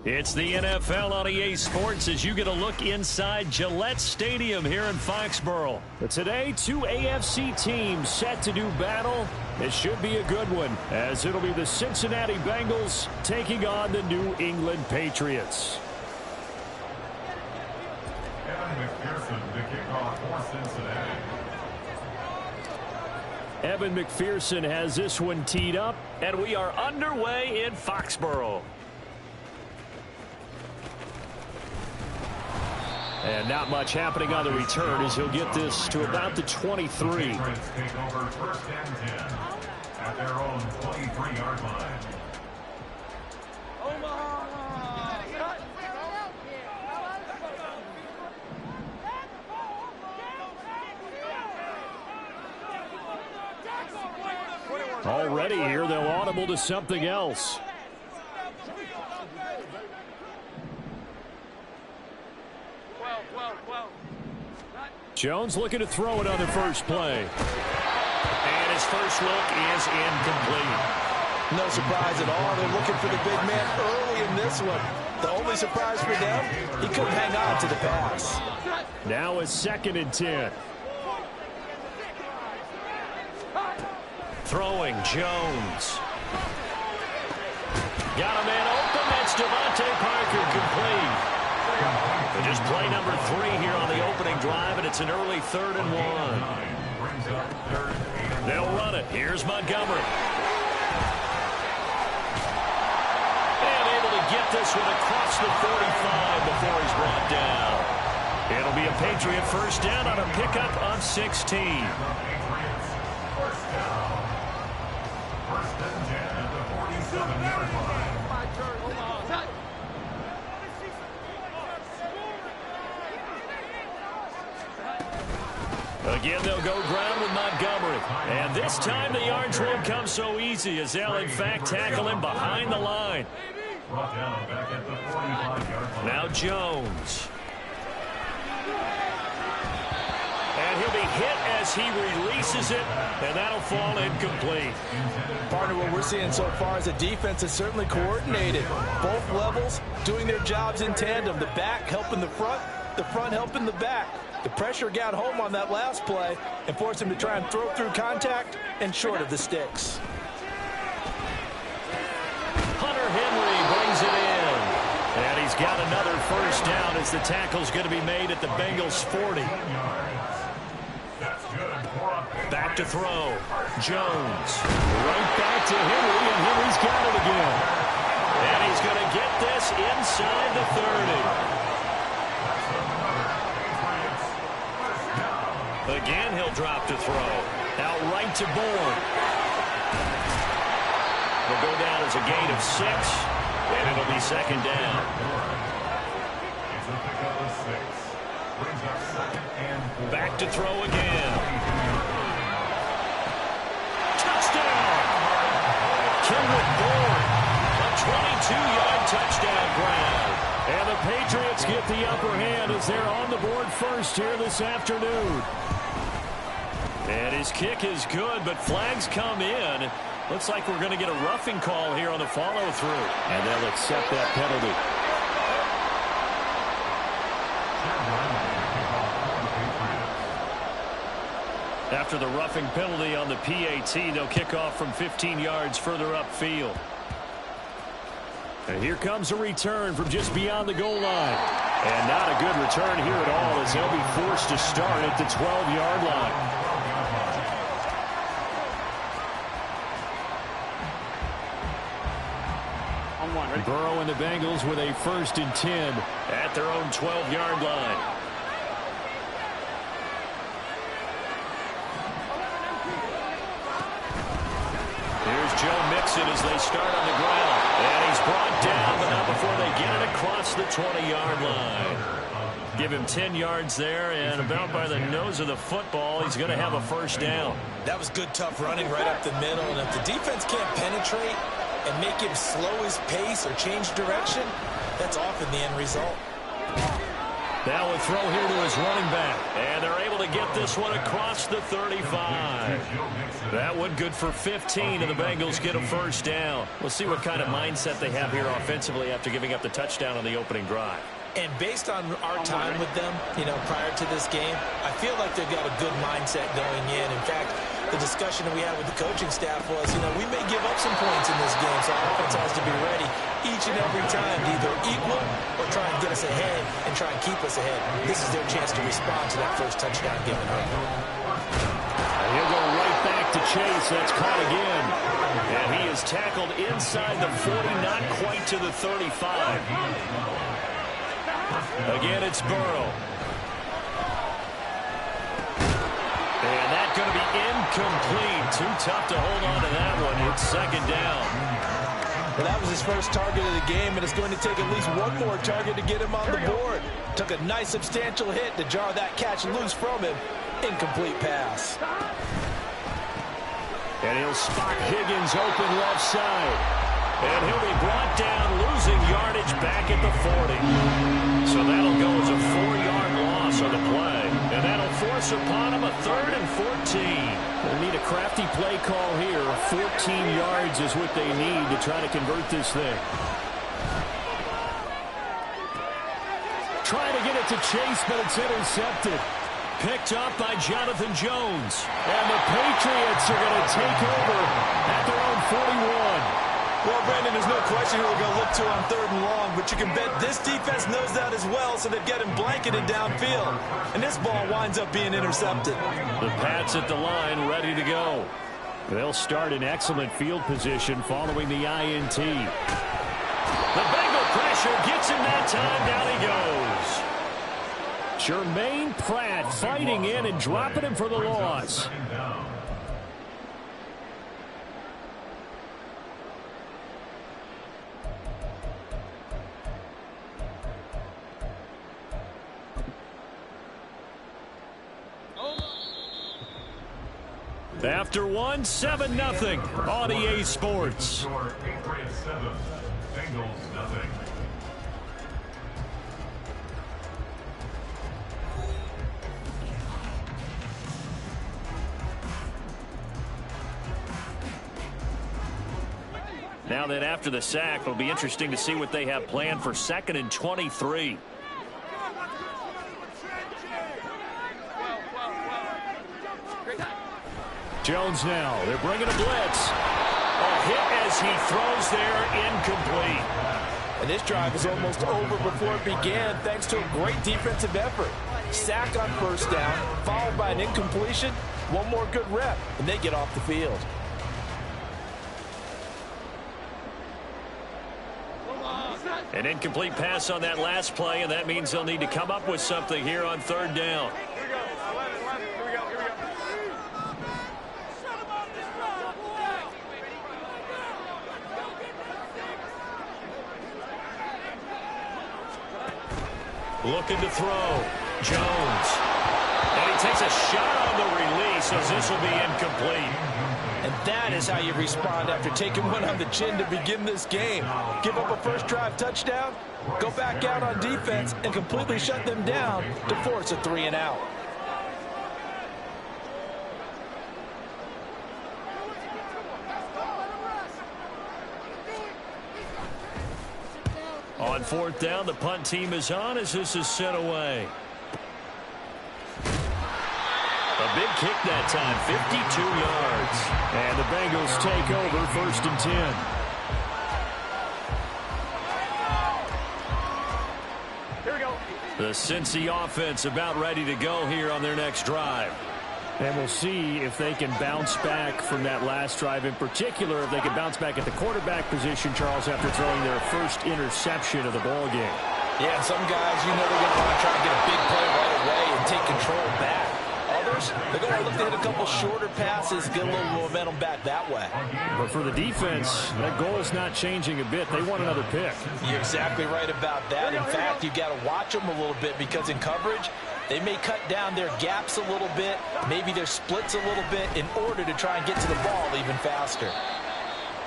It's the NFL on EA Sports as you get a look inside Gillette Stadium here in Foxborough. But today, two AFC teams set to do battle. It should be a good one, as it'll be the Cincinnati Bengals taking on the New England Patriots. Evan McPherson to kick off for Cincinnati. Evan McPherson has this one teed up, and we are underway in Foxborough. And not much happening on the return as he'll get this to about the 23. The Patriots take over first and 10 at their own 23-yard line. Already here, they'll audible to something else. Jones looking to throw it on the first play. And his first look is incomplete. No surprise at all. They're looking for the big man early in this one. The only surprise for them, he couldn't hang on to the pass. Now it's 2nd and 10. Throwing Jones. Got a man open. That's Devontae Parker complete. Just play number 3 here on the opening drive, and it's an early 3rd and 1. They'll run it. Here's Montgomery. And able to get this one across the 45 before he's brought down. It'll be a Patriot first down on a pickup of 16. First and 10 at the 47-yard line. Again, they'll go ground with Montgomery. And this time the yards won't come so easy as they'll, in fact, tackle him behind the line. Brought down back at the 45-yard line. Now Jones. And he'll be hit as he releases it, and that'll fall incomplete. Partner, what we're seeing so far is the defense is certainly coordinated. Both levels doing their jobs in tandem. The back helping the front helping the back. The pressure got home on that last play and forced him to try and throw through contact and short of the sticks. Hunter Henry brings it in. And he's got another first down as the tackle's going to be made at the Bengals 40. Back to throw. Jones. Right back to Henry, and Henry's got it again. And he's going to get this inside the 30. Again, he'll drop to throw. Out right to Bourne. Will go down as a gain of 6, and it'll be 2nd down. Back to throw again. Touchdown! Kenwood Bourne. A 22-yard touchdown grab. And the Patriots get the upper hand as they're on the board first here this afternoon. And his kick is good, but flags come in. Looks like we're going to get a roughing call here on the follow-through. And they'll accept that penalty. After the roughing penalty on the PAT, they'll kick off from 15 yards further upfield. And here comes a return from just beyond the goal line. And not a good return here at all as they'll be forced to start at the 12-yard line. Burrow and the Bengals with a 1st and 10 at their own 12-yard line. Here's Joe Mixon as they start on the ground. And he's brought down, but not before they get it across the 20-yard line. Give him 10 yards there, and about by the nose of the football, he's going to have a first down. That was good, tough running right up the middle, and if the defense can't penetrate and make him slow his pace or change direction, that's often the end result. Now a throw here to his running back. And they're able to get this one across the 35. That one good for 15, and the Bengals get a first down. We'll see what kind of mindset they have here offensively after giving up the touchdown on the opening drive. And based on our time with them, prior to this game, I feel like they've got a good mindset going in. In fact, the discussion that we had with the coaching staff was, we may give up some points in this game, so our offense has to be ready each and every time to either equal or try and get us ahead and try and keep us ahead. This is their chance to respond to that first touchdown given up. He'll go right back to Chase. That's caught again. And he is tackled inside the 40, not quite to the 35. Again, it's Burrow. And that's going to be incomplete. Too tough to hold on to that one. It's second down. Well, that was his first target of the game, and it's going to take at least one more target to get him on the board. Took a nice substantial hit to jar that catch loose from him. Incomplete pass. And he'll spot Higgins open left side. And he'll be brought down, losing yardage back at the 40. So that'll go as a 4-yard loss on the play. And that'll force upon him a 3rd and 14. They'll need a crafty play call here. 14 yards is what they need to try to convert this thing. Trying to get it to Chase, but it's intercepted. Picked up by Jonathan Jones. And the Patriots are going to take over at their own 41. Well, Brandon, there's no question who we're going to look to on 3rd and long, but you can bet this defense knows that as well, so they've got him blanketed downfield. And this ball winds up being intercepted. The Pats at the line, ready to go. They'll start in excellent field position following the INT. The Bengal pressure gets him that time. Down he goes. Jermaine Pratt fighting in and dropping him for the loss. After 1, 7-0 on EA Sports. Patriots 7, Bengals nothing. Now that after the sack, it'll be interesting to see what they have planned for 2nd and 23. Jones now. They're bringing a blitz. A hit as he throws there, incomplete. And this drive is almost over before it began thanks to a great defensive effort. Sack on first down, followed by an incompletion. One more good rep, and they get off the field. An incomplete pass on that last play, and that means they'll need to come up with something here on 3rd down. Looking to throw. Jones. And he takes a shot on the release as this will be incomplete. And that is how you respond after taking one on the chin to begin this game. Give up a first drive touchdown, go back out on defense, and completely shut them down to force a 3-and-out. On 4th down, the punt team is on as this is sent away. A big kick that time, 52 yards. And the Bengals take over 1st and 10. Here we go. The Cincy offense about ready to go here on their next drive. And we'll see if they can bounce back from that last drive. In particular, if they can bounce back at the quarterback position, Charles, after throwing their first interception of the ballgame. Yeah, some guys, they're going to want to try to get a big play right away and take control back. Others, they're going to look to hit a couple shorter passes, get a little momentum back that way. But for the defense, that goal is not changing a bit. They want another pick. You're exactly right about that. In fact, you've got to watch them a little bit because in coverage, they may cut down their gaps a little bit, maybe their splits a little bit in order to try and get to the ball even faster.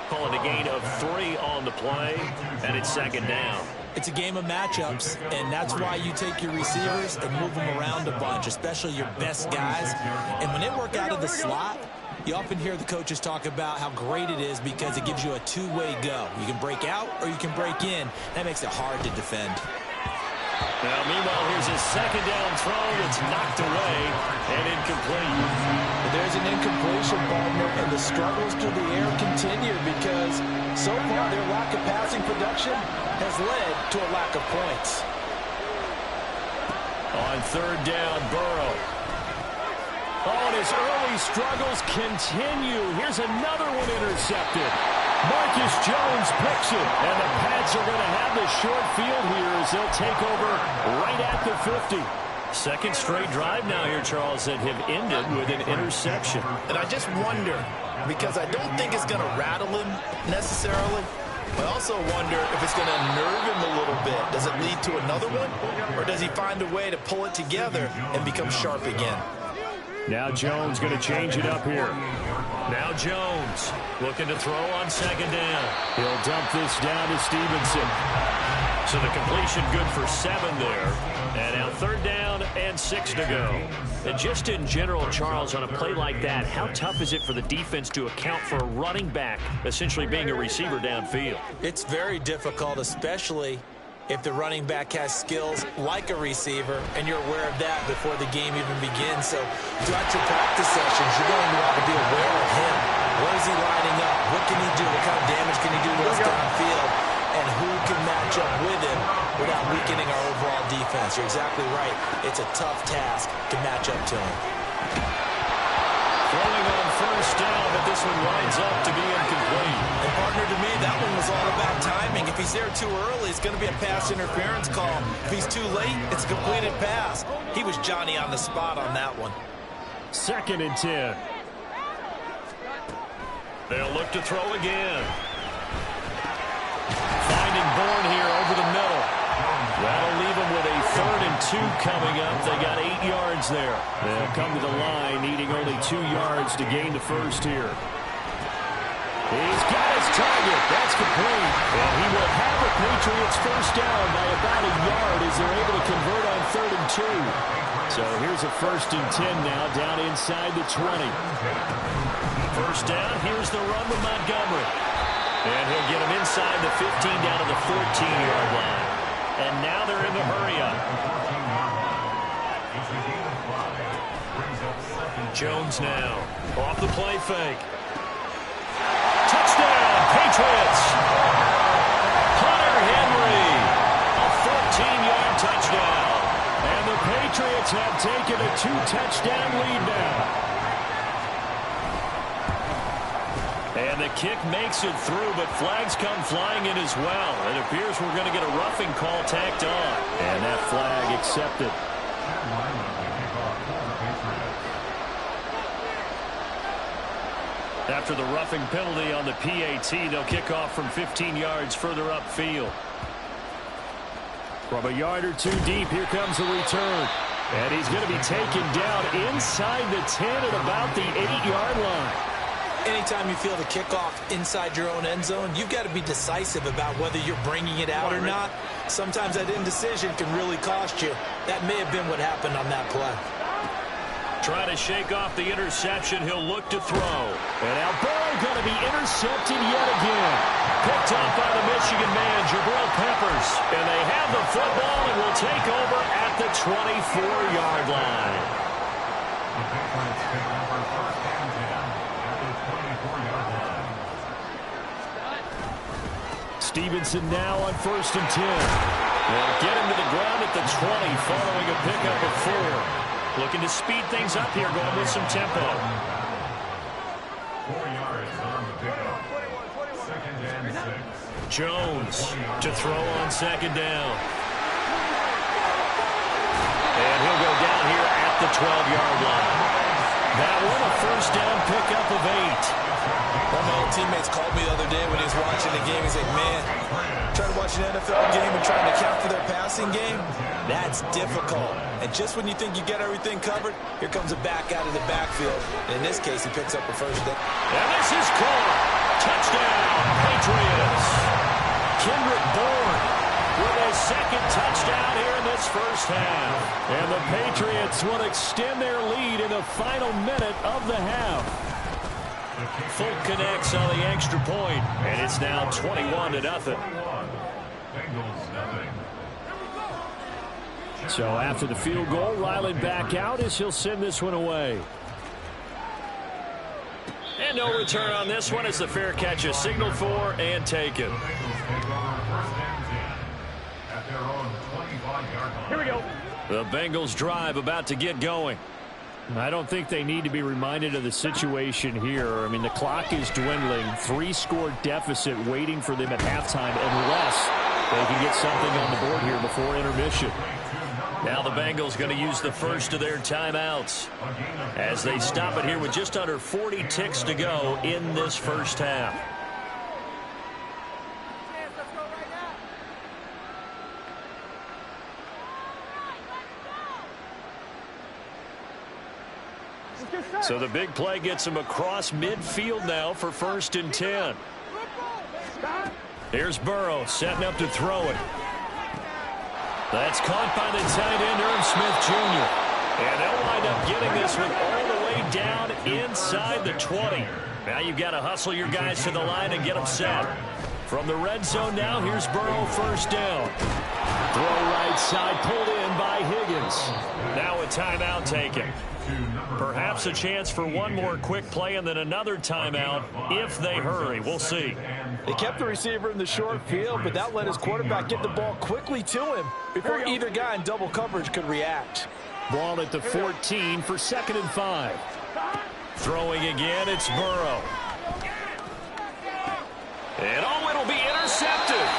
Calling a gain of 3 on the play, and it's 2nd down. It's a game of matchups, and that's why you take your receivers and move them around a bunch, especially your best guys. And when they work out of the slot, you often hear the coaches talk about how great it is because it gives you a two-way go. You can break out or you can break in. That makes it hard to defend. Now, meanwhile, here's a second down throw that's knocked away and incomplete. There's an incompletion, partner, and the struggles through the air continue because so far their lack of passing production has led to a lack of points. On third down, Burrow. Oh, and his early struggles continue. Here's another one intercepted. Marcus Jones picks it, and the Pats are going to have the short field here as they'll take over right at the 50. Second straight drive now here, Charles, that have ended with an interception. And I just wonder, because I don't think it's going to rattle him necessarily, I also wonder if it's going to nerve him a little bit. Does it lead to another one, or does he find a way to pull it together and become sharp again? Now Jones going to change it up here. Now Jones looking to throw on second down. He'll dump this down to Stevenson. So the completion good for 7 there. And now third down and 6 to go. And just in general, Charles, on a play like that, how tough is it for the defense to account for a running back essentially being a receiver downfield? It's very difficult, especially if the running back has skills like a receiver, and you're aware of that before the game even begins. So throughout your practice sessions, you're going to want to be aware of him. Where is he lining up? What can he do? What kind of damage can he do to us downfield? And who can match up with him without weakening our overall defense? You're exactly right. It's a tough task to match up to him. Throwing on first down, but this one winds up to be incomplete. And partner, to me, that one was all about timing. If he's there too early, it's going to be a pass interference call. If he's too late, it's a completed pass. He was Johnny on the spot on that one. Second and 10. They'll look to throw again. Finding Bourne here over the middle. That'll leave them with a 3rd and 2 coming up. They got 8 yards there. They'll come to the line, needing only 2 yards to gain the first here. He's got his target. That's complete. And he will have the Patriots first down by about a yard as they're able to convert on 3rd and 2. So here's a 1st and 10 now down inside the 20. First down, here's the run with Montgomery. And he'll get him inside the 15 down to the 14-yard line. And now they're in the hurry-up. Jones now off the play fake. Touchdown, Patriots! Hunter Henry, a 14-yard touchdown. And the Patriots have taken a 2-touchdown lead now. And the kick makes it through, but flags come flying in as well. It appears we're going to get a roughing call tacked on. And that flag accepted. After the roughing penalty on the PAT, they'll kick off from 15 yards further upfield. From a yard or 2 deep, here comes the return. And he's going to be taken down inside the 10 at about the 8-yard line. Anytime you feel the kickoff inside your own end zone, you've got to be decisive about whether you're bringing it out or not. Sometimes that indecision can really cost you. That may have been what happened on that play. Trying to shake off the interception, he'll look to throw. And now Burrow going to be intercepted yet again. Picked up by the Michigan man, Jabril Peppers. And they have the football and will take over at the 24-yard line. Stevenson now on 1st and 10. They'll get him to the ground at the 20 following a pickup of 4. Looking to speed things up here, going with some tempo. 4 yards on the pickup. 2nd and 6. Jones to throw on 2nd down. And he'll go down here at the 12-yard line. That one a 1st down pickup of 8. One of my old teammates called me the other day when he was watching the game. He's like, man, trying to watch an NFL game and trying to account for their passing game, that's difficult. And just when you think you get everything covered, here comes a back out of the backfield. And in this case, he picks up a 1st down. And this is caught. Touchdown, Patriots. Kendrick Bourne with his second touchdown here in this first half. And the Patriots will extend their lead in the final minute of the half. Folk connects on the extra point, and it's now 21-0. So after the field goal, Riley back out as he'll send this one away. And no return on this one as the fair catch is signaled for and taken. Here we go. The Bengals drive about to get going. I don't think they need to be reminded of the situation here. I mean, the clock is dwindling. 3-score deficit waiting for them at halftime unless they can get something on the board here before intermission. Now the Bengals going to use the first of their timeouts as they stop it here with just under 40 ticks to go in this first half. So the big play gets him across midfield now for 1st and 10. Here's Burrow setting up to throw it. That's caught by the tight end, Irv Smith Jr. And they'll wind up getting this one all the way down inside the 20. Now you've got to hustle your guys to the line and get them set. From the red zone now, here's Burrow, 1st down. Throw right side, pulled in by Higgins. Now a timeout taken. Perhaps a chance for one more quick play and then another timeout if they hurry. We'll see. They kept the receiver in the short field, but that let his quarterback get the ball quickly to him before either guy in double coverage could react. Ball at the 14 for 2nd and 5. Throwing again, it's Burrow. And it'll be intercepted.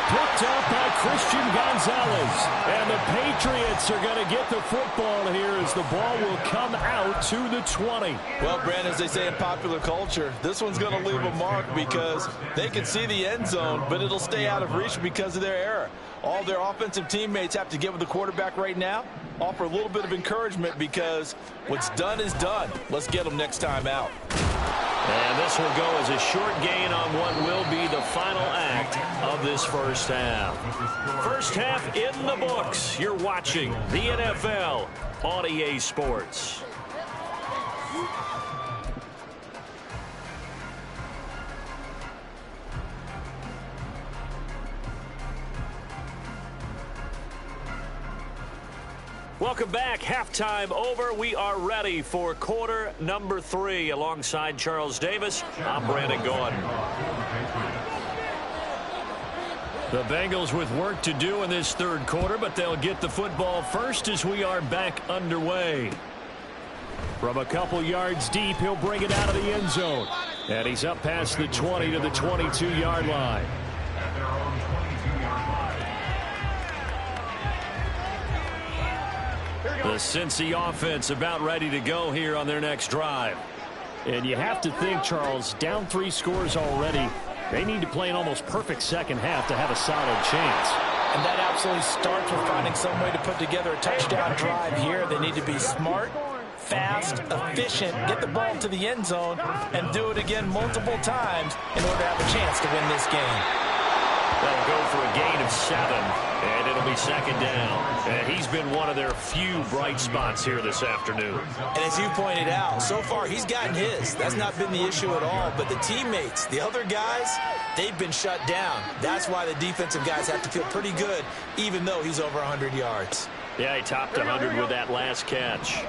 Picked up by Christian Gonzalez. And the Patriots are going to get the football here as the ball will come out to the 20. Well, Brandon, as they say in popular culture, this one's going to leave a mark because they can see the end zone, but it'll stay out of reach because of their error. All their offensive teammates have to get with the quarterback right now, offer a little bit of encouragement because what's done is done. Let's get them next time out. And this will go as a short gain on what will be the final act of this first half. First half in the books. You're watching the NFL on EA Sports. Welcome back. Halftime over. We are ready for quarter number 3. Alongside Charles Davis, I'm Brandon Gordon. The Bengals with work to do in this third quarter, but they'll get the football first as we are back underway. From a couple yards deep, he'll bring it out of the end zone. And he's up past the 20 to the 22-yard line. The Cincy offense about ready to go here on their next drive. And you have to think, Charles, down 3 scores already. They need to play an almost perfect second half to have a solid chance. And that absolutely starts with finding some way to put together a touchdown drive here. They need to be smart, fast, efficient, get the ball to the end zone, and do it again multiple times in order to have a chance to win this game. They'll go for a gain of 7, and it'll be 2nd down. And he's been one of their few bright spots here this afternoon. And as you pointed out, so far he's gotten his. That's not been the issue at all. But the teammates, the other guys, they've been shut down. That's why the defensive guys have to feel pretty good, even though he's over 100 yards. Yeah, he topped 100 with that last catch.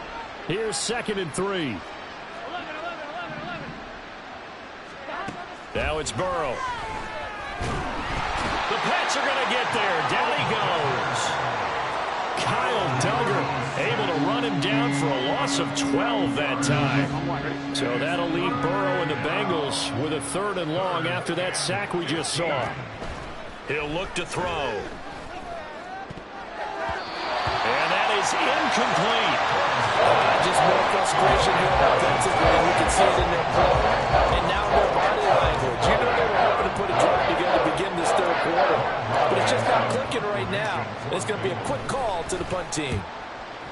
Here's 2nd and 3. Now it's Burrow. The Pats are going to get there. Down he goes. Kyle Duggar able to run him down for a loss of 12 that time. So that'll leave Burrow and the Bengals with a 3rd and long after that sack we just saw. He'll look to throw. And that is incomplete. Just more frustration here offensively. We can see it in their play. And now their body language. You know they were hoping to put a drive together to begin this third quarter. But it's just not clicking right now. It's going to be a quick call to the punt team.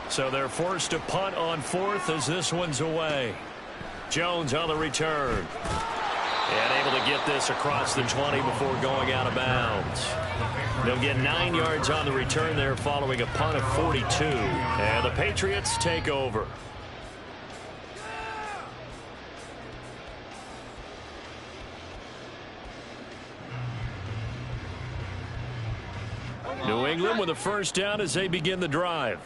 So they're forced to punt on 4th as this one's away. Jones on the return. And able to get this across the 20 before going out of bounds. They'll get 9 yards on the return there following a punt of 42. And the Patriots take over. New England with a first down as they begin the drive.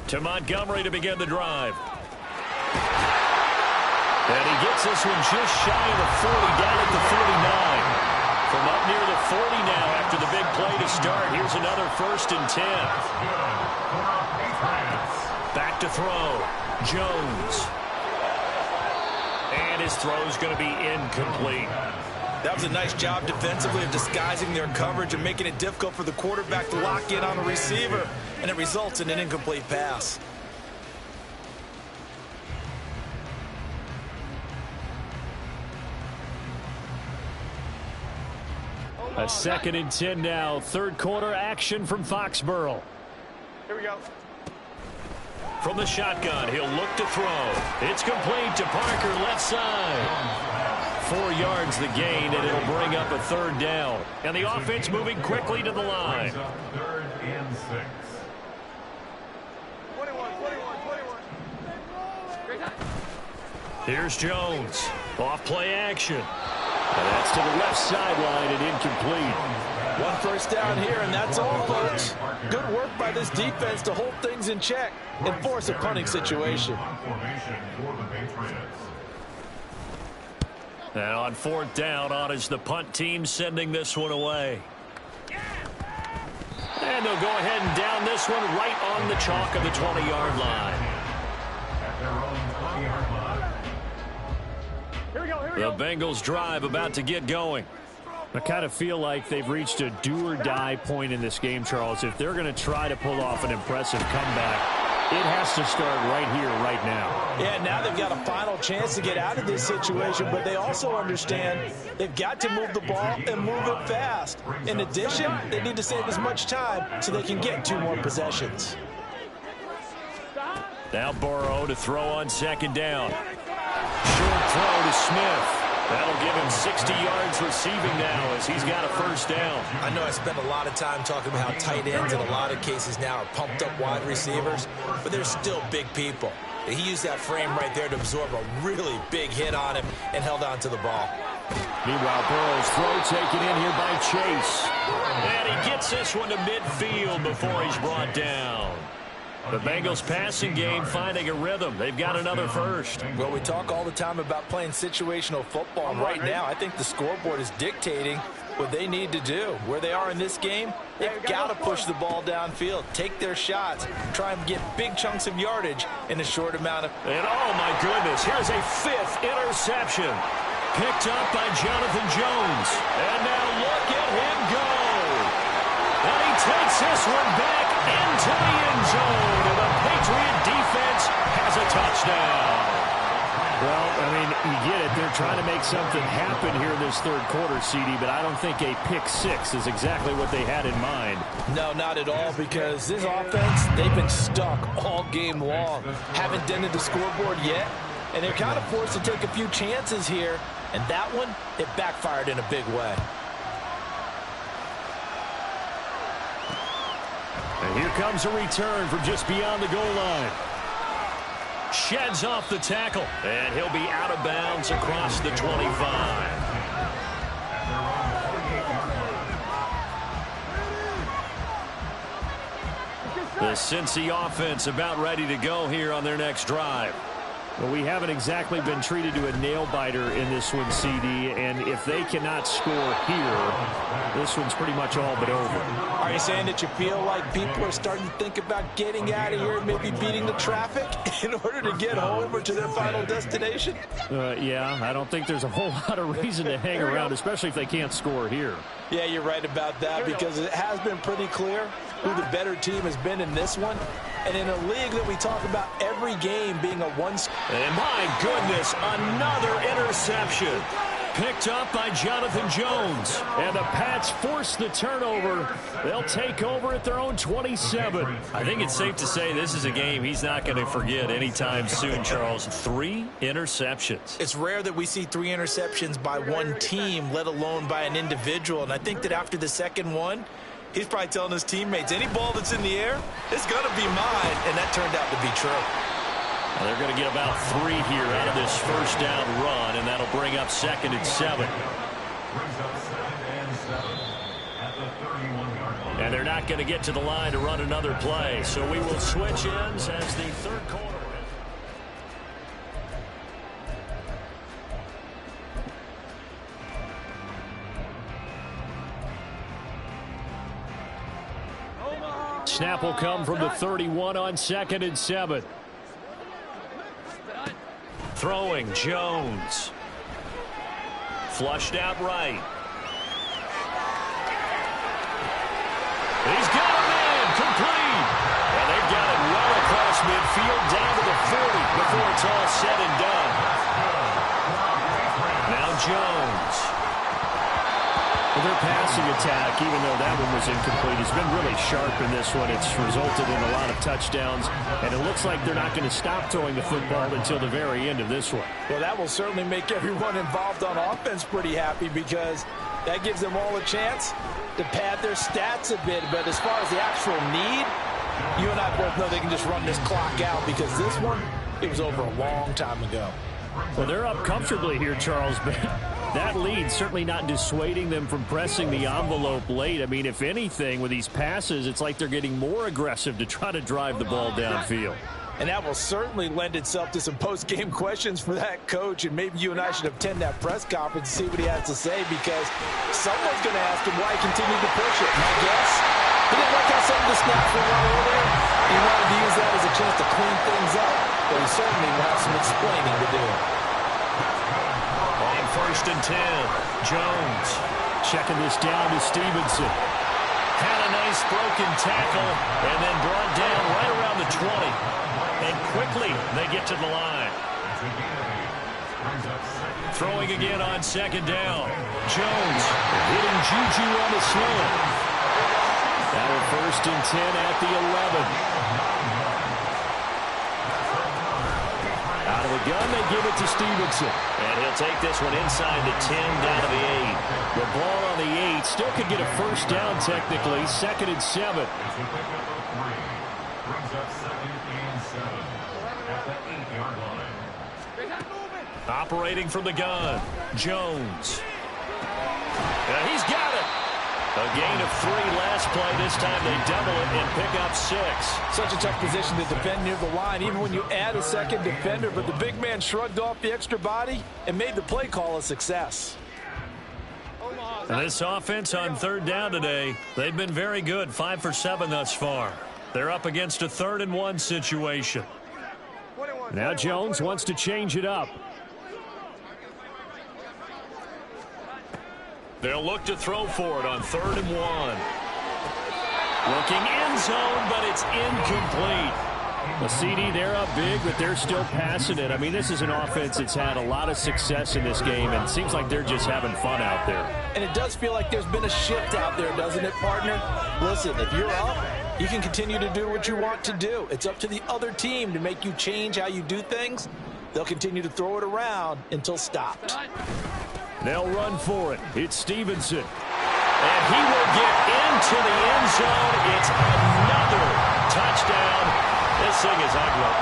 To Montgomery to begin the drive. And he gets this one just shy of the 40, down at the 49. From up near the 40 now after the big play to start. Here's another 1st and 10. Back to throw. Jones. And his throw's going to be incomplete. That was a nice job defensively of disguising their coverage and making it difficult for the quarterback to lock in on the receiver. And it results in an incomplete pass. A 2nd and 10 now. 3rd quarter action from Foxborough. Here we go. From the shotgun, he'll look to throw. It's complete to Parker, left side. 4 yards the gain, and it'll bring up a 3rd down. And the offense moving quickly to the line. 3rd and 6. 21. Here's Jones. Off play action. And that's to the left sideline and incomplete. 1 first down here, and that's all, folks. Good work by this defense to hold things in check and force a punting situation. And on 4th down, on is the punt team sending this one away. And they'll go ahead and down this one right on the chalk of the 20-yard line. At their own 20-yard line. Here we go. The Bengals drive about to get going. I kind of feel like they've reached a do-or-die point in this game, Charles. If they're going to try to pull off an impressive comeback, it has to start right here, right now. Yeah, now they've got a final chance to get out of this situation, but they also understand they've got to move the ball and move it fast. In addition, they need to save as much time so they can get 2 more possessions. Now Burrow to throw on 2nd down. Short throw to Smith. That'll give him 60 yards receiving now as he's got a 1st down. I know I spent a lot of time talking about how tight ends in a lot of cases now are pumped up wide receivers, but they're still big people. He used that frame right there to absorb a really big hit on him and held on to the ball. Meanwhile, Burrow's throw taken in here by Chase. And he gets this one to midfield before he's brought down. The Bengals passing game finding a rhythm. They've got another 1st. Well, we talk all the time about playing situational football. And right now, I think the scoreboard is dictating what they need to do. Where they are in this game, they've got to push the ball downfield, take their shots, try and get big chunks of yardage in a short amount of... And oh my goodness, here's a 5th interception. Picked up by Jonathan Jones. And now look at him go. And he takes this one back into the end zone. And the Patriot defense has a touchdown. Well, I mean, you get it. They're trying to make something happen here in this 3rd quarter, CD, but I don't think a pick 6 is exactly what they had in mind. No, not at all, because this offense, they've been stuck all game long. Haven't dented the scoreboard yet, and they're kind of forced to take a few chances here, and that one, it backfired in a big way. And here comes a return from just beyond the goal line. Sheds off the tackle, and he'll be out of bounds across the 25. The Cincy offense about ready to go here on their next drive. Well, we haven't exactly been treated to a nail-biter in this one, CD, and if they cannot score here, this one's pretty much all but over. Are you saying that you feel like people are starting to think about getting out of here and maybe beating the traffic in order to get home or to their final destination? Yeah, I don't think there's a whole lot of reason to hang around, especially if they can't score here. Yeah, you're right about that, because it has been pretty clear who the better team has been in this one. And in a league that we talk about every game being a one... And my goodness, another interception. picked up by Jonathan Jones. And the Pats force the turnover. They'll take over at their own 27. I think it's safe to say this is a game he's not going to forget anytime soon, Charles. 3 interceptions. It's rare that we see 3 interceptions by one team, let alone by an individual. And I think that after the second one, he's probably telling his teammates, any ball that's in the air, it's going to be mine. And that turned out to be true. Well, they're going to get about 3 here out of this first down run, and that'll bring up 2nd and 7. And they're not going to get to the line to run another play, so we will switch ends as the third quarter. Snap will come from the 31 on 2nd and 7. Throwing, Jones. Flushed out right. He's got a man, complete. And they've got it well across midfield, down to the 40 before it's all said and done. Now Jones. Well, their passing attack, even though that one was incomplete, has been really sharp in this one. It's resulted in a lot of touchdowns, and it looks like they're not going to stop throwing the football until the very end of this one. Well, that will certainly make everyone involved on offense pretty happy because that gives them all a chance to pad their stats a bit. But as far as the actual need, you and I both know they can just run this clock out because this one, it was over a long time ago. Well, they're up comfortably here, Charles, but that lead certainly not dissuading them from pressing the envelope late. I mean, if anything, with these passes, it's like they're getting more aggressive to try to drive the ball downfield. And that will certainly lend itself to some post-game questions for that coach, and maybe you and I should attend that press conference and see what he has to say because someone's going to ask him why he continued to push it. My guess, he didn't like how some of the snaps were run earlier. He wanted to use that as a chance to clean things up, but he certainly will have some explaining to do. On 1st and 10, Jones checking this down to Stevenson. Had a nice broken tackle and then brought down right around the 20. And quickly they get to the line. Throwing again on 2nd down. Jones hitting Juju on the slant. Now 1st and 10 at the 11. Out of the gun, they give it to Stevenson. And he'll take this one inside the 10, down to the 8. The ball on the 8 still could get a first down technically. 2nd and 7. Operating from the gun, Jones. And he's got it. A gain of 3 last play. This time they double it and pick up 6. Such a tough position to defend near the line, even when you add a second defender. But the big man shrugged off the extra body and made the play call a success. And this offense on 3rd down today, they've been very good. 5 for 7 thus far. They're up against a 3rd and 1 situation. Now Jones wants to change it up. They'll look to throw for it on 3rd and 1. Looking end zone, but it's incomplete. The CD, they're up big, but they're still passing it. I mean, this is an offense that's had a lot of success in this game, and it seems like they're just having fun out there. And it does feel like there's been a shift out there, doesn't it, partner? Listen, if you're up, you can continue to do what you want to do. It's up to the other team to make you change how you do things. They'll continue to throw it around until stopped. They'll run for it. It's Stevenson. And he will get into the end zone. It's another touchdown. This thing is ugly.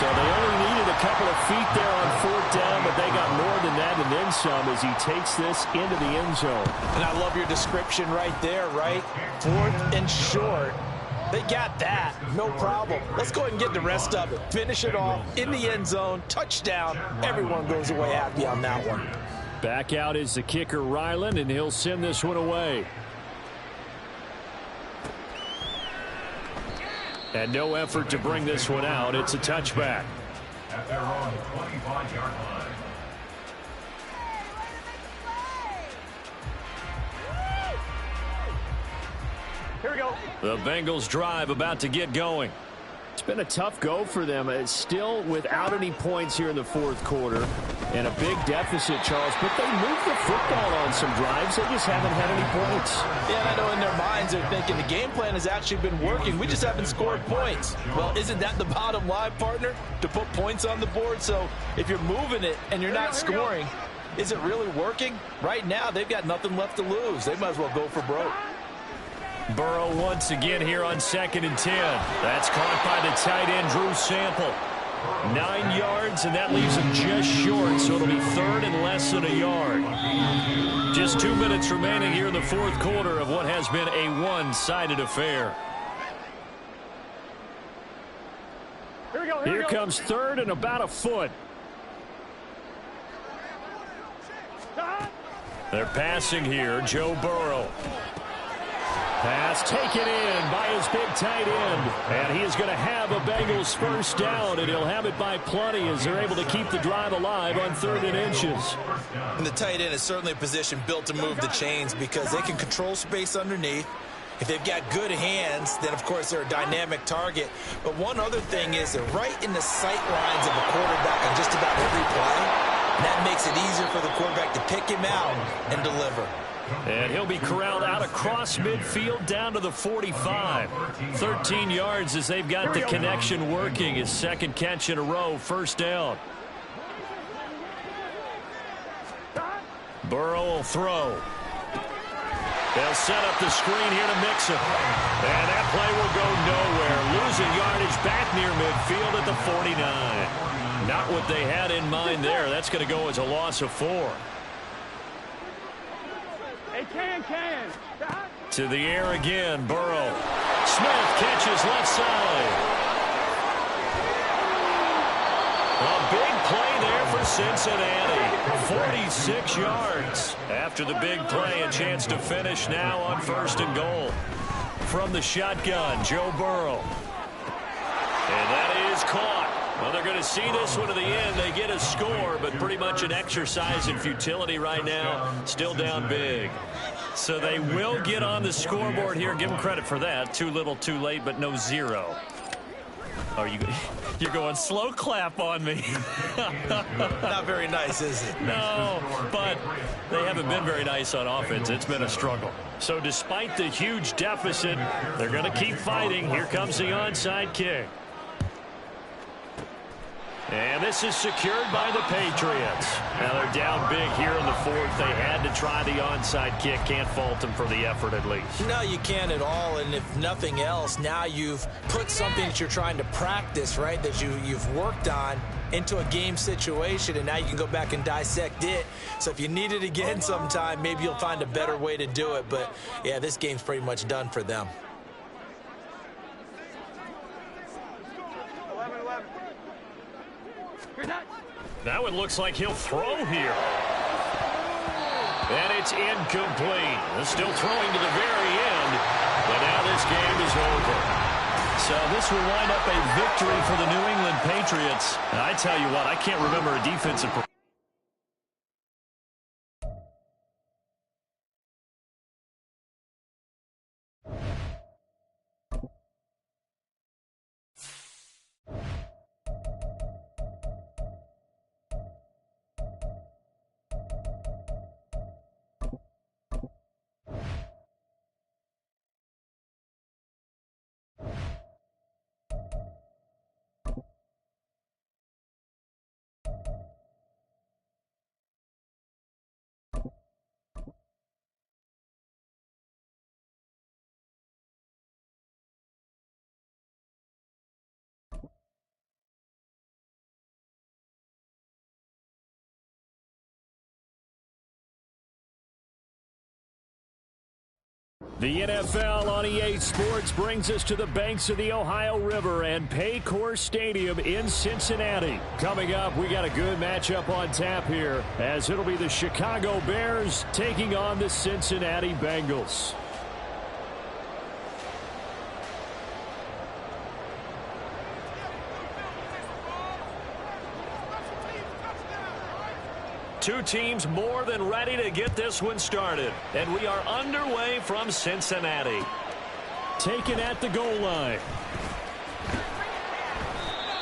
So they only needed a couple of feet there on 4th down, but they got more than that and then some as he takes this into the end zone. And I love your description right there, right? 4th and short. They got that. No problem. Let's go ahead and get the rest of it. Finish it off in the end zone. Touchdown. Everyone goes away happy on that one. Back out is the kicker, Ryland, and he'll send this one away. And no effort to bring this one out. It's a touchback. At their own 25-yard line. Here we go. The Bengals drive about to get going. It's been a tough go for them. It's still without any points here in the 4th quarter. And a big deficit, Charles, but they moved the football on some drives. They just haven't had any points. Yeah, and I know in their minds they're thinking the game plan has actually been working. We just haven't scored points. Well, isn't that the bottom line, partner? To put points on the board? So if you're moving it and you're not scoring, is it really working? Right now, they've got nothing left to lose. They might as well go for broke. Burrow once again here on 2nd and 10. That's caught by the tight end, Drew Sample. 9 yards, and that leaves him just short, so it'll be 3rd and less than a yard. Just 2 minutes remaining here in the 4th quarter of what has been a one-sided affair. Here comes 3rd and about a foot. They're passing here, Joe Burrow. Pass taken in by his big tight end. And he is going to have a Bengals first down, and he'll have it by plenty as they're able to keep the drive alive on 3rd and inches. And the tight end is certainly a position built to move the chains because they can control space underneath. If they've got good hands, then, of course, they're a dynamic target. But one other thing is they're right in the sight lines of a quarterback on just about every play. And that makes it easier for the quarterback to pick him out and deliver. And he'll be corralled out across midfield down to the 45. 13 yards as they've got the connection working. His 2nd catch in a row, first down. Burrow will throw. They'll set up the screen here to mix him. And that play will go nowhere. Losing yardage back near midfield at the 49. Not what they had in mind there. That's going to go as a loss of 4. To the air again, Burrow. Smith catches left side. A big play there for Cincinnati. 46 yards. After the big play, a chance to finish now on 1st and goal. From the shotgun, Joe Burrow. And that is caught. Well, they're going to see this one to the end. They get a score, but pretty much an exercise in futility right now. Still down big. So they will get on the scoreboard here. Give them credit for that. Too little, too late, but no 0. Oh, you're going slow clap on me. Not very nice, is it? No, but they haven't been very nice on offense. It's been a struggle. So despite the huge deficit, they're going to keep fighting. Here comes the onside kick. And this is secured by the Patriots. Now they're down big here in the 4th. They had to try the onside kick. Can't fault them for the effort at least. No, you can't at all. And if nothing else, now you've put something that you're trying to practice, right, that you've worked on into a game situation, and now you can go back and dissect it. So if you need it again sometime, maybe you'll find a better way to do it. But, yeah, this game's pretty much done for them. Now it looks like he'll throw here. And it's incomplete. Still throwing to the very end. But now this game is over. So this will wind up a victory for the New England Patriots. And I tell you what, I can't remember a defensive performance. The NFL on EA Sports brings us to the banks of the Ohio River and Paycor Stadium in Cincinnati. Coming up, we got a good matchup on tap here, as it'll be the Chicago Bears taking on the Cincinnati Bengals. Two teams more than ready to get this one started. And we are underway from Cincinnati. Taken at the goal line.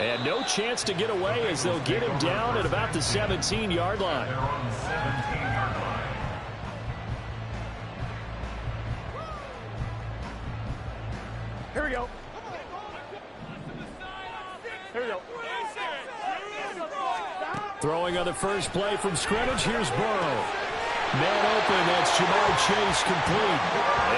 And no chance to get away as they'll get him down at about the 17-yard line. They're on the 17-yard line. Here we go. Here we go. Throwing on the first play from scrimmage, here's Burrow. Man open, that's Jamar Chase complete.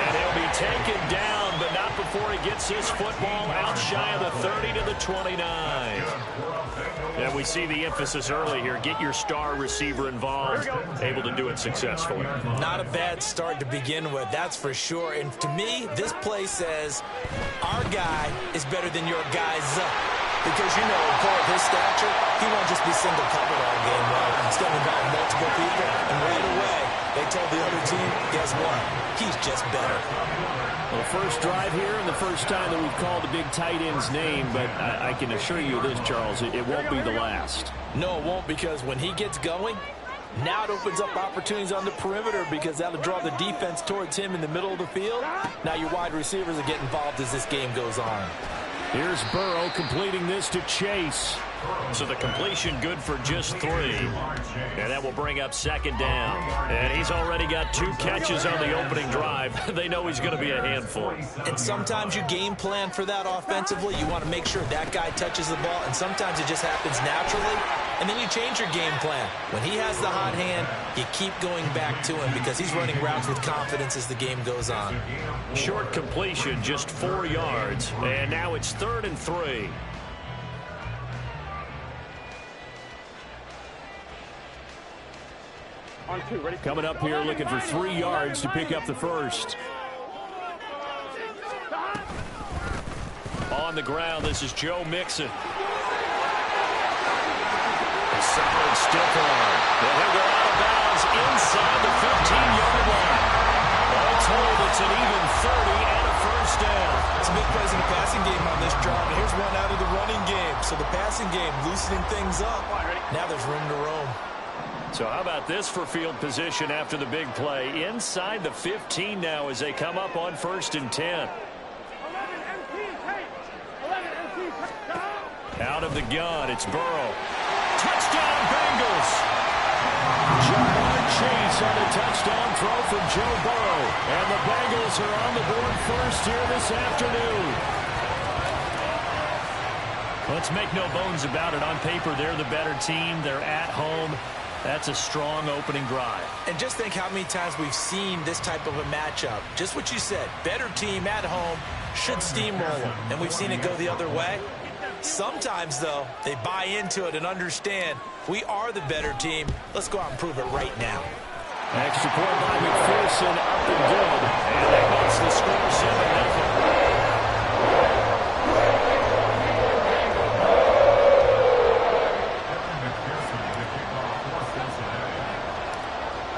And he'll be taken down, but not before he gets his football out shy of the 30 to the 29. And we see the emphasis early here. Get your star receiver involved, able to do it successfully. Not a bad start to begin with, that's for sure. And to me, this play says our guy is better than your guy's because, you know, of his stature, he won't just be single covered all game long. He's going to involve multiple people, and right away, they told the other team, guess what? He's just better. Well, first drive here and the first time that we've called the big tight end's name, but I can assure you this, Charles, it won't be the last. No, it won't, because when he gets going, now it opens up opportunities on the perimeter because that'll draw the defense towards him in the middle of the field. Now your wide receivers are getting involved as this game goes on. Here's Burrow completing this to Chase. So the completion good for just 3. And that will bring up second down. And he's already got 2 catches on the opening drive. They know he's going to be a handful. And sometimes you game plan for that offensively. You want to make sure that guy touches the ball. And sometimes it just happens naturally. And then you change your game plan. When he has the hot hand, you keep going back to him because he's running routes with confidence as the game goes on. Short completion, just 4 yards. And now it's 3rd and 3. On 2, ready? Coming up here looking for 3 yards to pick up the first. On the ground, this is Joe Mixon. A solid stiff arm. And he'll go out of bounds inside the 15-yard line. All told, it's an even 30 and a first down. Some big plays in the passing game on this drive. And here's one out of the running game. So the passing game loosening things up. Now there's room to roam. So how about this for field position after the big play? Inside the 15 now as they come up on 1st and 10. Out of the gun, it's Burrow. Touchdown, Bengals! Jamar Chase on a touchdown throw from Joe Burrow. And the Bengals are on the board first here this afternoon. Let's make no bones about it. On paper, they're the better team. They're at home. That's a strong opening drive. And just think how many times we've seen this type of a matchup. Just what you said, better team at home should steamroll them. And we've seen it go the other way. Sometimes, though, they buy into it and understand we are the better team. Let's go out and prove it right now. Extra point by McPherson, up and good. And that makes the score 7-0.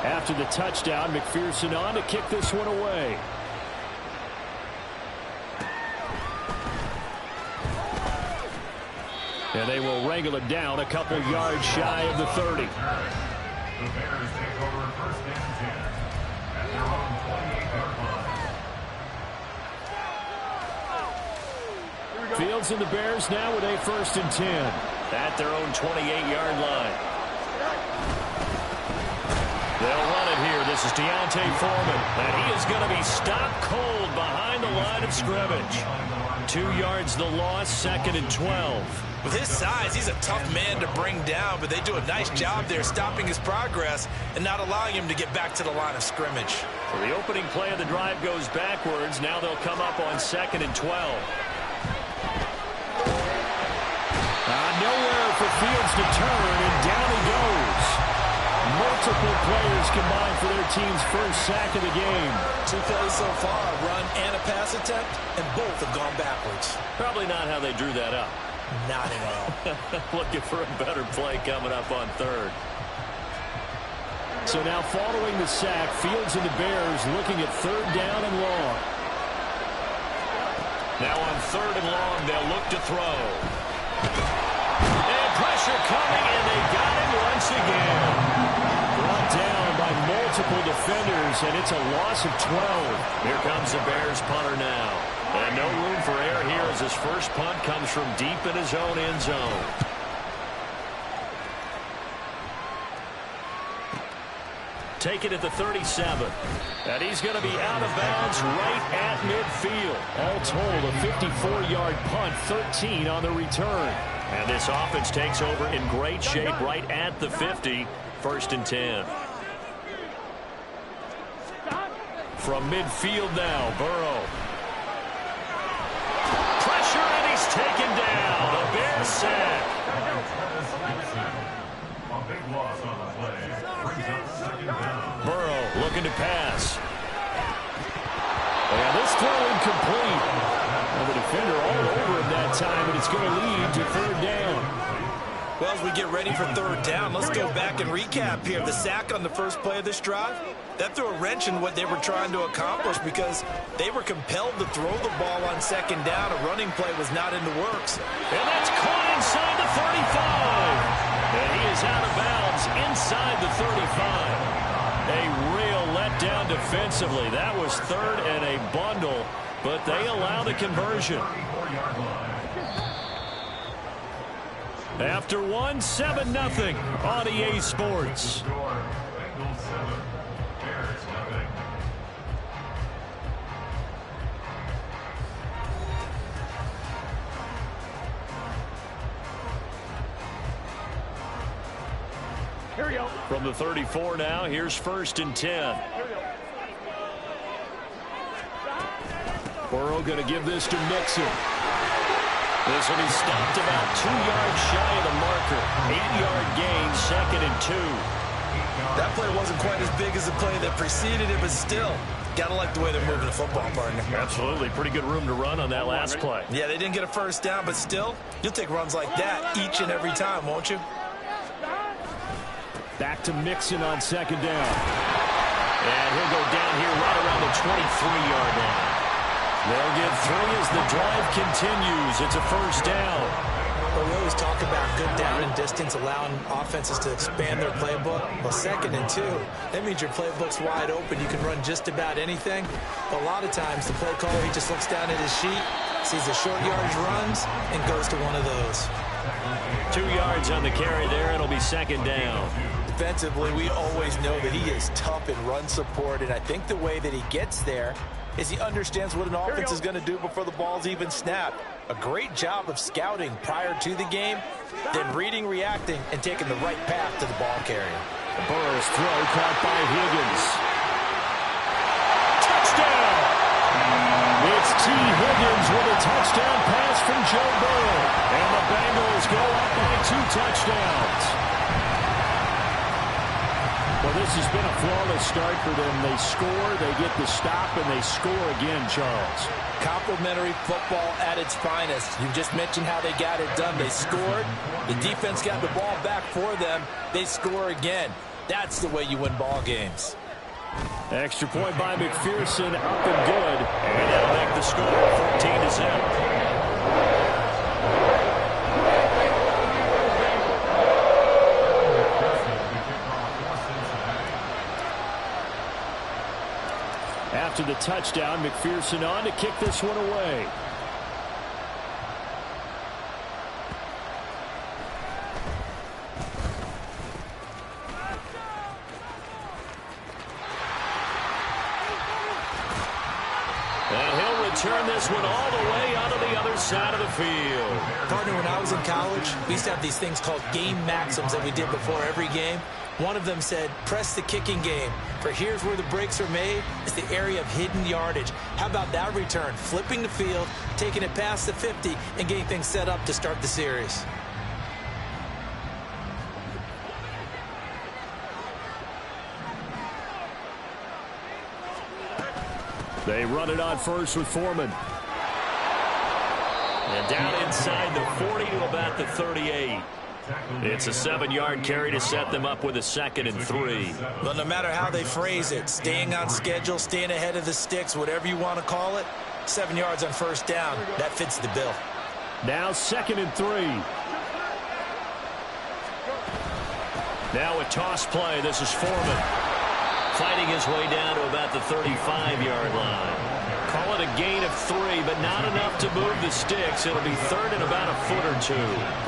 After the touchdown, McPherson on to kick this one away. And they will wrangle it down a couple yards shy of the 30. The Bears take over 1st and 10 at their own 28-yard line. Fields and the Bears now with a 1st and 10. At their own 28-yard line. They'll run it here. This is Deontay Foreman. And he is going to be stopped cold behind the line of scrimmage. 2 yards the loss, 2nd and 12. With his size, he's a tough man to bring down, but they do a nice job there stopping his progress and not allowing him to get back to the line of scrimmage. So the opening play of the drive goes backwards. Now they'll come up on 2nd and 12. Nowhere for Fields to turn, and down he goes. Multiple players combined for their team's first sack of the game. 2 plays so far, a run and a pass attempt, and both have gone backwards. Probably not how they drew that up. Not at all. Looking for a better play coming up on 3rd. So now following the sack, Fields and the Bears looking at 3rd down and long. Now on 3rd and long, they'll look to throw. And pressure coming, and they got him once again. Brought down by multiple defenders, and it's a loss of 12. Here comes the Bears punter now. And no room for error here as his first punt comes from deep in his own end zone. Take it at the 37. And he's going to be out of bounds right at midfield. All told, a 54-yard punt, 13 on the return. And this offense takes over in great shape right at the 50. 1st and 10. From midfield now, Burrow. Pressure, and he's taken down. A Bear sack. A big loss on the play. Brings up 2nd down. Burrow looking to pass. And this throw incomplete. And the defender all over him that time, and it's going to lead to 3rd down. Well, as we get ready for 3rd down, let's go back and recap here. The sack on the first play of this drive, that threw a wrench in what they were trying to accomplish because they were compelled to throw the ball on 2nd down. A running play was not in the works. And that's caught inside the 35. And he is out of bounds inside the 35. A real letdown defensively. That was 3rd and a bundle, but they allow the conversion. After 7-0 on EA Sports. Bengals 7, Bears 0. Here we go. From the 34 now, here's 1st and 10. Burrow going to give this to Mixon. This one he stopped about 2 yards shy of the marker. 8-yard gain, 2nd and 2. That play wasn't quite as big as the play that preceded it, but still, got to like the way they're moving the football, partner. Absolutely. Pretty good room to run on that last play. Yeah, they didn't get a 1st down, but still, you'll take runs like that each and every time, won't you? Back to Mixon on 2nd down. And he'll go down here right around the 23-yard line. They'll get 3 as the drive continues. It's a 1st down. Well, we always talk about good down and distance, allowing offenses to expand their playbook. Well, 2nd and 2, that means your playbook's wide open. You can run just about anything. But a lot of times, the play caller, he just looks down at his sheet, sees the short yardage runs, and goes to one of those. 2 yards on the carry there. It'll be 2nd down. Defensively, we always know that he is tough in run support, and I think the way that he gets there is he understands what an offense is going to do before the ball's even snapped. A great job of scouting prior to the game, then reading, reacting, and taking the right path to the ball carrier. Burrow's throw caught by Higgins. Touchdown! It's T. Higgins with a touchdown pass from Joe Burrow. And the Bengals go up by 2 touchdowns. Well, this has been a flawless start for them. They score, they get the stop, and they score again, Charles. Complimentary football at its finest. You just mentioned how they got it done. They scored. The defense got the ball back for them. They score again. That's the way you win ball games. Extra point by McPherson, up and good. And that'll make the score 14-0. After the touchdown, McPherson on to kick this one away. And he'll return this one all the way onto the other side of the field. Partner, when I was in college, we used to have these things called game maxims that we did before every game. One of them said, press the kicking game. For here's where the breaks are made. It's the area of hidden yardage. How about that return? Flipping the field, taking it past the 50, and getting things set up to start the series. They run it on first with Foreman. And down inside the 40 to about the 38. It's a 7-yard carry to set them up with a 2nd and 3. Well, no matter how they phrase it, staying on schedule, staying ahead of the sticks, whatever you want to call it, 7 yards on 1st down, that fits the bill. Now 2nd and 3. Now a toss play. This is Foreman. Fighting his way down to about the 35-yard line. Call it a gain of 3, but not enough to move the sticks. It'll be third and about a foot or 2.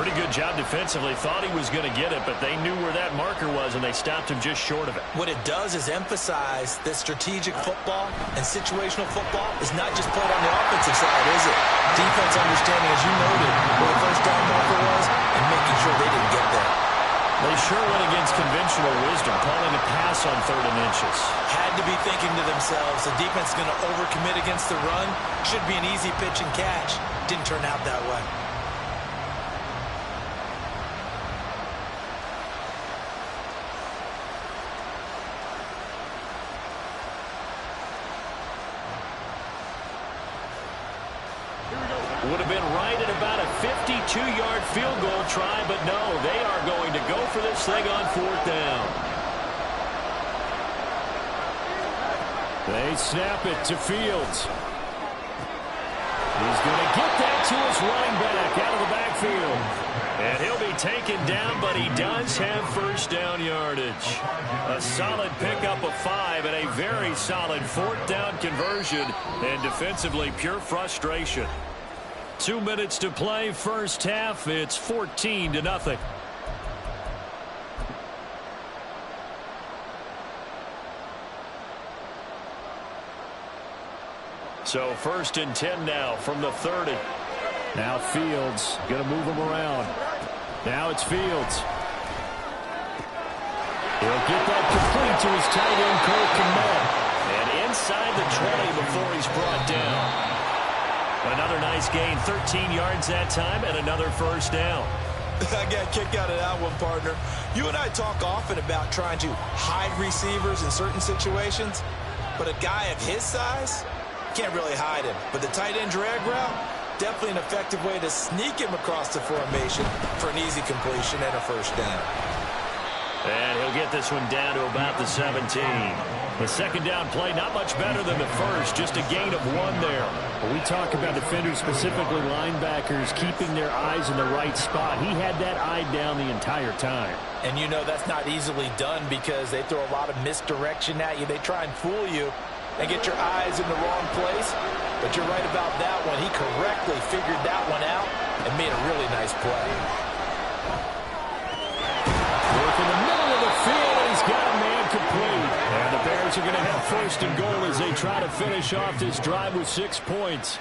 Pretty good job defensively. Thought he was going to get it, but they knew where that marker was, and they stopped him just short of it. What it does is emphasize that strategic football and situational football is not just played on the offensive side, is it? Defense understanding, as you noted, where the first down marker was and making sure they didn't get there. They sure went against conventional wisdom, calling a pass on 3rd and inches. Had to be thinking to themselves, the defense is going to overcommit against the run. Should be an easy pitch and catch. Didn't turn out that way. Would have been right at about a 52-yard field goal try, but no, they are going to go for this thing on 4th down. They snap it to Fields. He's going to get that to his running back out of the backfield. And he'll be taken down, but he does have first down yardage. A solid pickup of 5 and a very solid 4th down conversion. And defensively, pure frustration. 2 minutes to play, first half. It's 14-0. So 1st and 10 now from the 30. Now Fields going to move him around. Now it's Fields. He'll get that complete to his tight end, Cole Kmet. And inside the 20 before he's brought down. Another nice gain, 13 yards that time, and another first down. I got a kick out of that one, partner. You and I talk often about trying to hide receivers in certain situations, but a guy of his size can't really hide him. But the tight end drag route, definitely an effective way to sneak him across the formation for an easy completion and a first down. And he'll get this one down to about the 17. The second down play, not much better than the first, just a gain of 1 there. When we talk about defenders, specifically linebackers, keeping their eyes in the right spot, he had that eye down the entire time. And you know that's not easily done because they throw a lot of misdirection at you. They try and fool you and get your eyes in the wrong place. But you're right about that one. He correctly figured that one out and made a really nice play. Work in the middle of the field, and he's got a man complete. And the Bears are going to have 1st and goal as they try to finish off this drive with 6 points.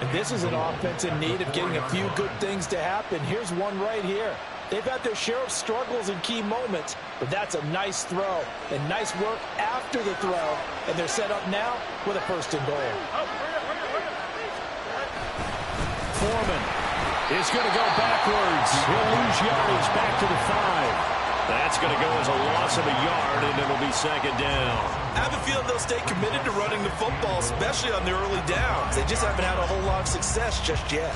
And this is an offense in need of getting a few good things to happen. Here's one right here. They've had their share of struggles in key moments, but that's a nice throw and nice work after the throw. And they're set up now with a 1st and goal. Foreman is going to go backwards. He'll lose yardage back to the 5. That's going to go as a loss of a yard, and it'll be 2nd down. I have a feeling they'll stay committed to running the football, especially on the early downs. They just haven't had a whole lot of success just yet.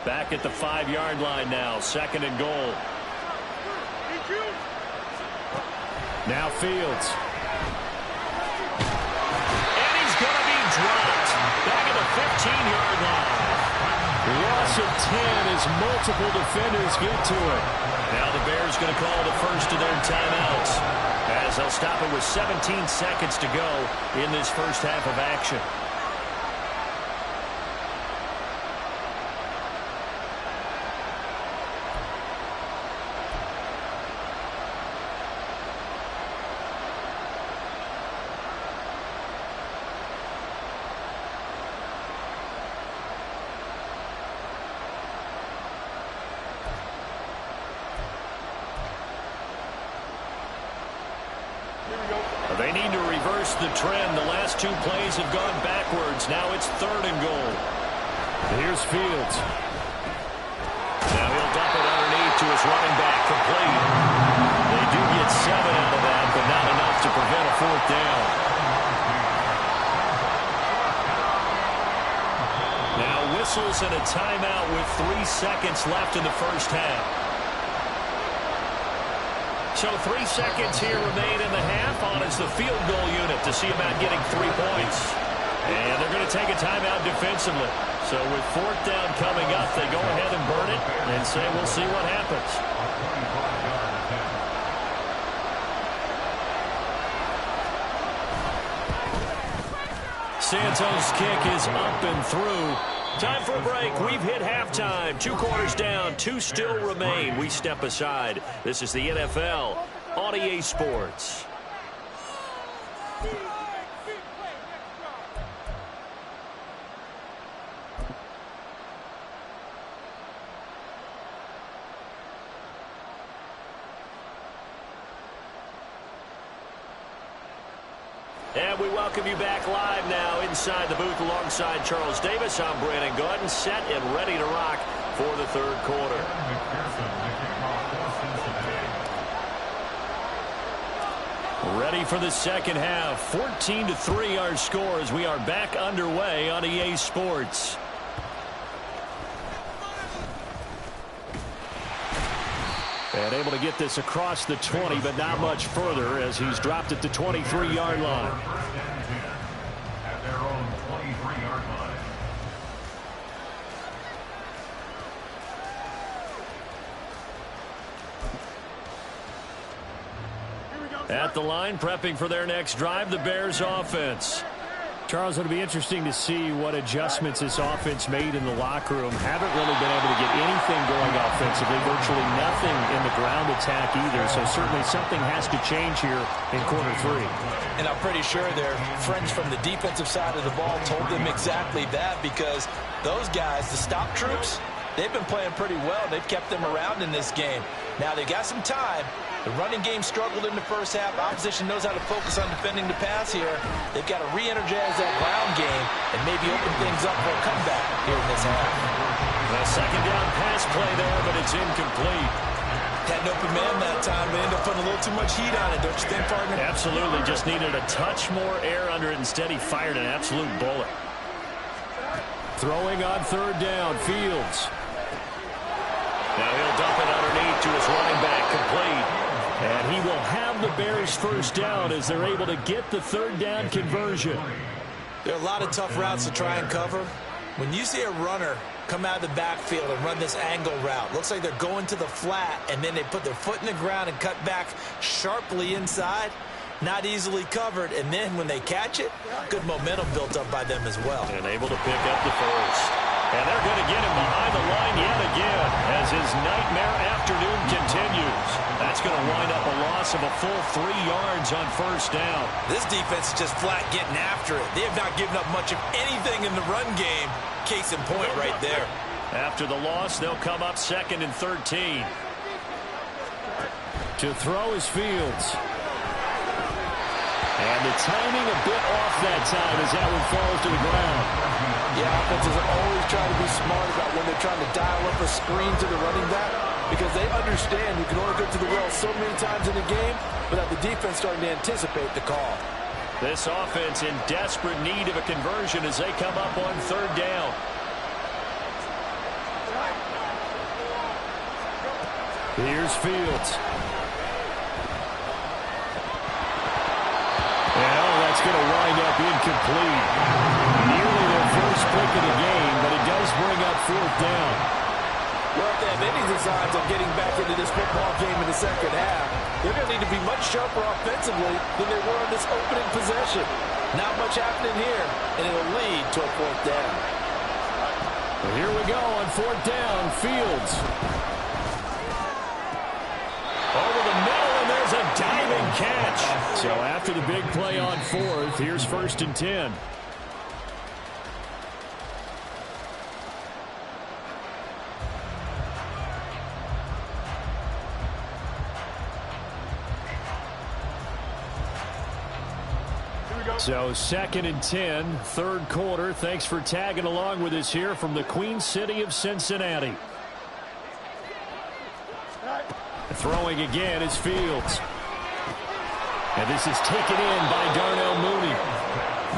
Back at the 5-yard line now, 2nd and goal. Now Fields. And he's going to be dropped. Back at the 15-yard line. Loss of 10 as multiple defenders get to it. Now the Bears going to call the first of their timeouts as they'll stop it with 17 seconds to go in this first half of action. They need to reverse the trend. The last 2 plays have gone backwards. Now it's 3rd and goal. Here's Fields. Now he'll dump it underneath to his running back, complete. They do get 7 out of that, but not enough to prevent a 4th down. Now whistles and a timeout with 3 seconds left in the first half. So 3 seconds here remain in the half on as the field goal unit to see about getting 3 points. And they're going to take a timeout defensively. So with 4th down coming up, they go ahead and burn it and say we'll see what happens. Santos' kick is up and through. Time for a break. We've hit halftime. 2 quarters down, 2 still remain. We step aside. This is the NFL on EA Sports. And we welcome you back live now inside the booth alongside Charles Davis. I'm Brandon Gordon, set and ready to rock for the third quarter. Ready for the second half. 14-3 our score as we are back underway on EA Sports. And able to get this across the 20, but not much further as he's dropped it to 23-yard line. At their own 23-yard line. At the line, prepping for their next drive, the Bears offense. Charles, it'll be interesting to see what adjustments this offense made in the locker room. Haven't really been able to get anything going offensively, virtually nothing in the ground attack either. So certainly something has to change here in quarter 3. And I'm pretty sure their friends from the defensive side of the ball told them exactly that, because those guys, the stop troops, they've been playing pretty well. They've kept them around in this game. Now they've got some time. The running game struggled in the first half. Opposition knows how to focus on defending the pass here. They've got to re-energize that ground game and maybe open things up for a comeback here in this half. A second down pass play there, but it's incomplete. Had an open man that time, but ended up putting a little too much heat on it, don't you think, partner? Absolutely. Just needed a touch more air under it. Instead, he fired an absolute bullet. Throwing on third down, Fields. Now he'll dump it underneath to his running back, complete. And he will have the Bears first down as they're able to get the third down conversion. There are a lot of tough routes to try and cover. When you see a runner come out of the backfield and run this angle route, looks like they're going to the flat, and then they put their foot in the ground and cut back sharply inside. Not easily covered, and then when they catch it, good momentum built up by them as well. And able to pick up the first. And they're going to get him behind the line yet again as his nightmare afternoon continues. That's going to wind up a loss of a full 3 yards on first down. This defense is just flat getting after it. They have not given up much of anything in the run game. Case in point right there. After the loss, they'll come up 2nd and 13. To throw is Fields. And the timing a bit off that time as that one falls to the ground. Yeah, offenses are always trying to be smart about when they're trying to dial up a screen to the running back, because they understand you can only go to the well so many times in the game without the defense starting to anticipate the call. This offense in desperate need of a conversion as they come up on third down. Here's Fields. That's going to wind up incomplete. Nearly their first pick of the game, but it does bring up fourth down. Well, if they have any designs of getting back into this football game in the second half, they're going to need to be much sharper offensively than they were in this opening possession. Not much happening here, and it'll lead to a fourth down. Well, here we go on fourth down. Fields. Over the middle, and there's a diving catch. So after the big play on fourth, here's 1st and 10. So 2nd and 10, third quarter. Thanks for tagging along with us here from the Queen City of Cincinnati. Throwing again is Fields. And this is taken in by Darnell Mooney.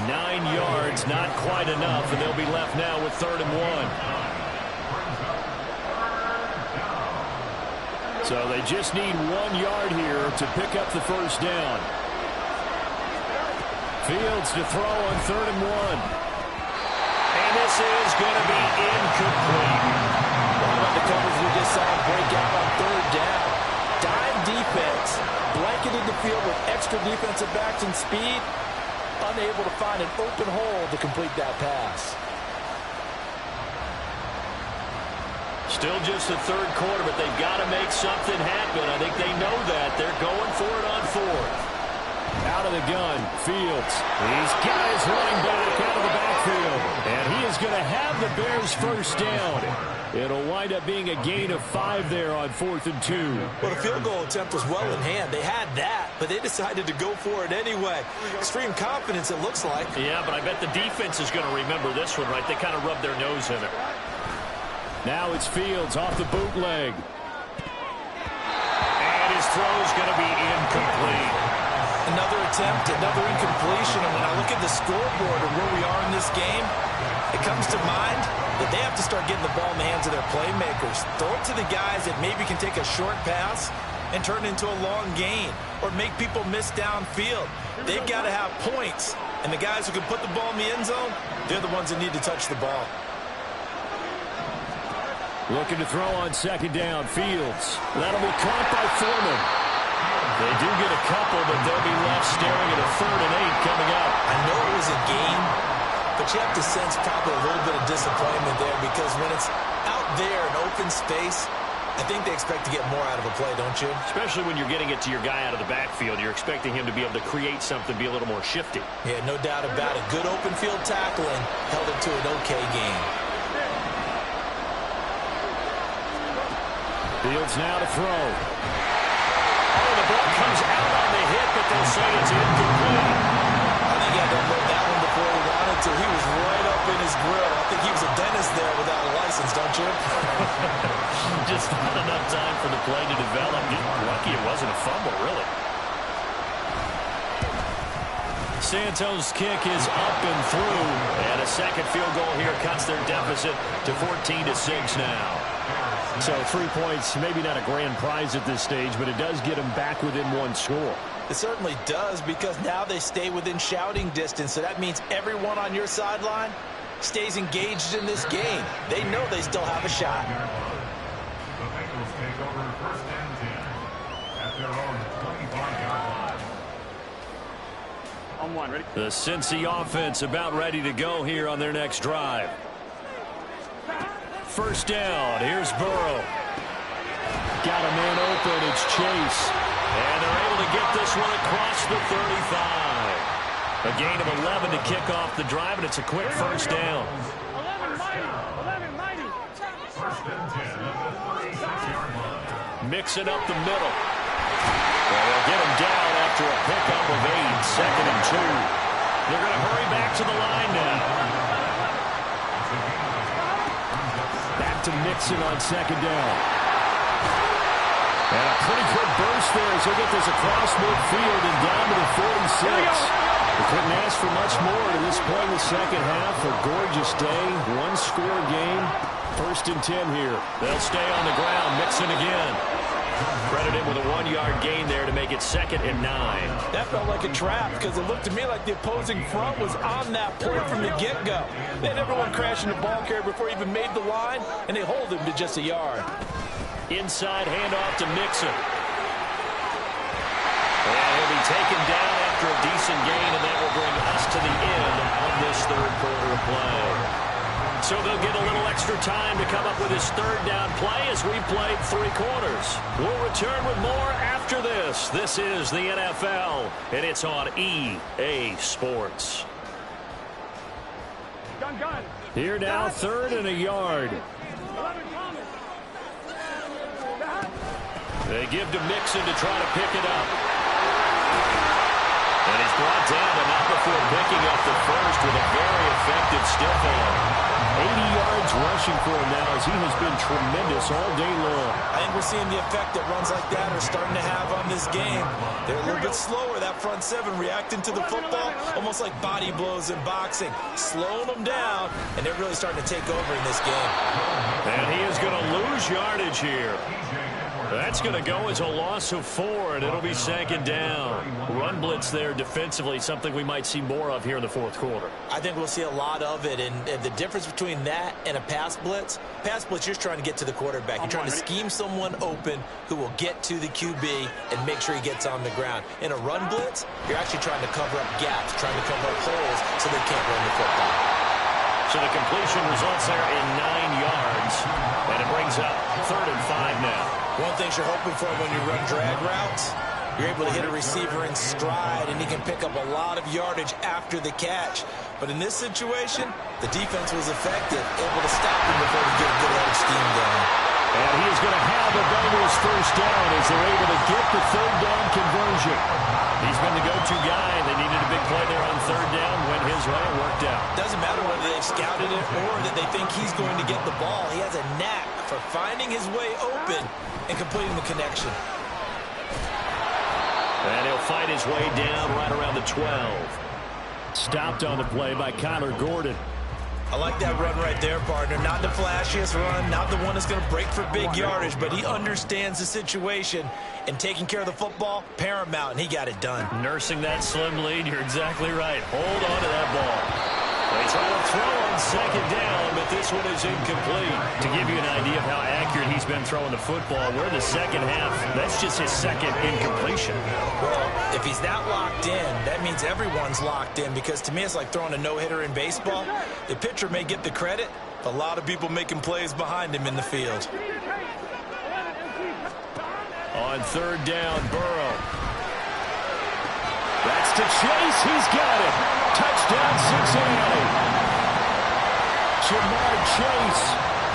9 yards, not quite enough, and they'll be left now with 3rd and 1. So they just need 1 yard here to pick up the first down. Fields to throw on 3rd and 1. And this is going to be incomplete. How about the coverage we just saw break out on 3rd down? Dime defense, blanketed the field with extra defensive backs and speed. unable to find an open hole to complete that pass. Still just the third quarter, but they've got to make something happen. I think they know that. They're going for it on fourth. Out of the gun, Fields. He's got his running back out of the backfield. And he is going to have the Bears first down. It'll wind up being a gain of 5 there on 4th and 2. Well, the field goal attempt was well in hand. They had that, but they decided to go for it anyway. Extreme confidence, it looks like. Yeah, but I bet the defense is going to remember this one, right? They kind of rubbed their nose in it. Now it's Fields off the bootleg. And his throw's going to be incomplete. Another attempt, another incompletion. And when I look at the scoreboard and where we are in this game, it comes to mind that they have to start getting the ball in the hands of their playmakers. Throw it to the guys that maybe can take a short pass and turn it into a long gain or make people miss downfield. They've got to have points. And the guys who can put the ball in the end zone, they're the ones that need to touch the ball. Looking to throw on second down. Fields. That'll be caught by Foreman. They do get a couple, but they'll be left staring at a 3rd and 8 coming up. I know it was a game, but you have to sense probably a little bit of disappointment there because when it's out there in open space, I think they expect to get more out of a play, don't you? Especially when you're getting it to your guy out of the backfield. You're expecting him to be able to create something, be a little more shifty. Yeah, no doubt about it. Good open field tackling held it to an okay game. Fields now to throw. Oh, the ball comes out on the hit, but they'll say it's incomplete. I think he had to unload that one before he wanted to. He was right up in his grill. I think he was a dentist there without a license, don't you? Just not enough time for the play to develop. Lucky it wasn't a fumble, really. Santos' kick is up and through. And a second field goal here cuts their deficit to 14-6 now. So 3 points, maybe not a grand prize at this stage, but it does get them back within 1 score. It certainly does because now they stay within shouting distance. So that means everyone on your sideline stays engaged in this game. They know they still have a shot. The Bengals take over 1st and 10 at their own 25-yard line. On one, ready? The Cincy offense about ready to go here on their next drive. First down. Here's Burrow. Got a man open. It's Chase. And they're able to get this one across the 35. A gain of 11 to kick off the drive, and it's a quick first down. 11 mighty. 1st and 10 at the 36-yard line. Mixing up the middle. Well, they'll get him down after a pickup of 8. 2nd and 2. They're going to hurry back to the line now. Back to Mixon on second down. And a pretty quick burst there as they get this across midfield and down to the 46. They couldn't ask for much more to this point in the second half. A gorgeous day, 1-score game. 1st and 10 here. They'll stay on the ground. Mixon again. Credit him with a 1-yard gain there to make it 2nd and 9. That felt like a trap because it looked to me like the opposing front was on that point from the get-go. They had everyone crashing the ball carrier before he even made the line, and they hold him to just a yard. Inside handoff to Mixon. And he'll be taken down after a decent gain, and that will bring us to the end of this 3rd quarter of play. So they'll get a little extra time to come up with his 3rd down play as we played 3 quarters. We'll return with more after this. This is the NFL, and it's on EA Sports. Gun. Here now, 3rd and a yard. 11 Thomas. They give to Mixon to try to pick it up. And he's brought down, but not before picking up the first with a very effective stiff arm. 80 yards rushing for him now as he has been tremendous all day long. I think we're seeing the effect that runs like that are starting to have on this game. They're a little bit slower, that front 7, reacting to the football, almost like body blows in boxing. Slowing them down, and they're really starting to take over in this game. And he is going to lose yardage here. That's going to go as a loss of 4, and it'll be 2nd down. Run blitz there defensively, something we might see more of here in the 4th quarter. I think we'll see a lot of it, and the difference between that and a pass blitz, you're trying to get to the quarterback. You're trying to scheme someone open who will get to the QB and make sure he gets on the ground. In a run blitz, you're actually trying to cover up gaps, trying to cover up holes so they can't run the football. So the completion results there in 9 yards, and it brings up 3rd and 5 now. One thing you're hoping for when you run drag routes, you're able to hit a receiver in stride, and he can pick up a lot of yardage after the catch. But in this situation, the defense was effective, able to stop him before he get a good head of steam going. And he is going to have the Bengals 1st down as they're able to get the 3rd down conversion. He's been the go-to guy. They needed a big play there on 3rd down. Went his way and worked out. Doesn't matter whether they've scouted it or that they think he's going to get the ball. He has a knack for finding his way open and completing the connection. And he'll fight his way down right around the 12. Stopped on the play by Kyler Gordon. I like that run right there, partner. Not the flashiest run, not the one that's going to break for big yardage, but he understands the situation, and taking care of the football, paramount, and he got it done. Nursing that slim lead, you're exactly right. Hold on to that ball. They try to throw on 2nd down, but this one is incomplete. To give you an idea of how accurate he's been throwing the football, we're in the 2nd half. That's just his 2nd incompletion. Well, if he's that locked in, that means everyone's locked in, because to me it's like throwing a no-hitter in baseball. The pitcher may get the credit, but a lot of people making plays behind him in the field. On 3rd down, Burrow. That's to Chase. He's got it. Touchdown, Cincinnati. Jamar Chase.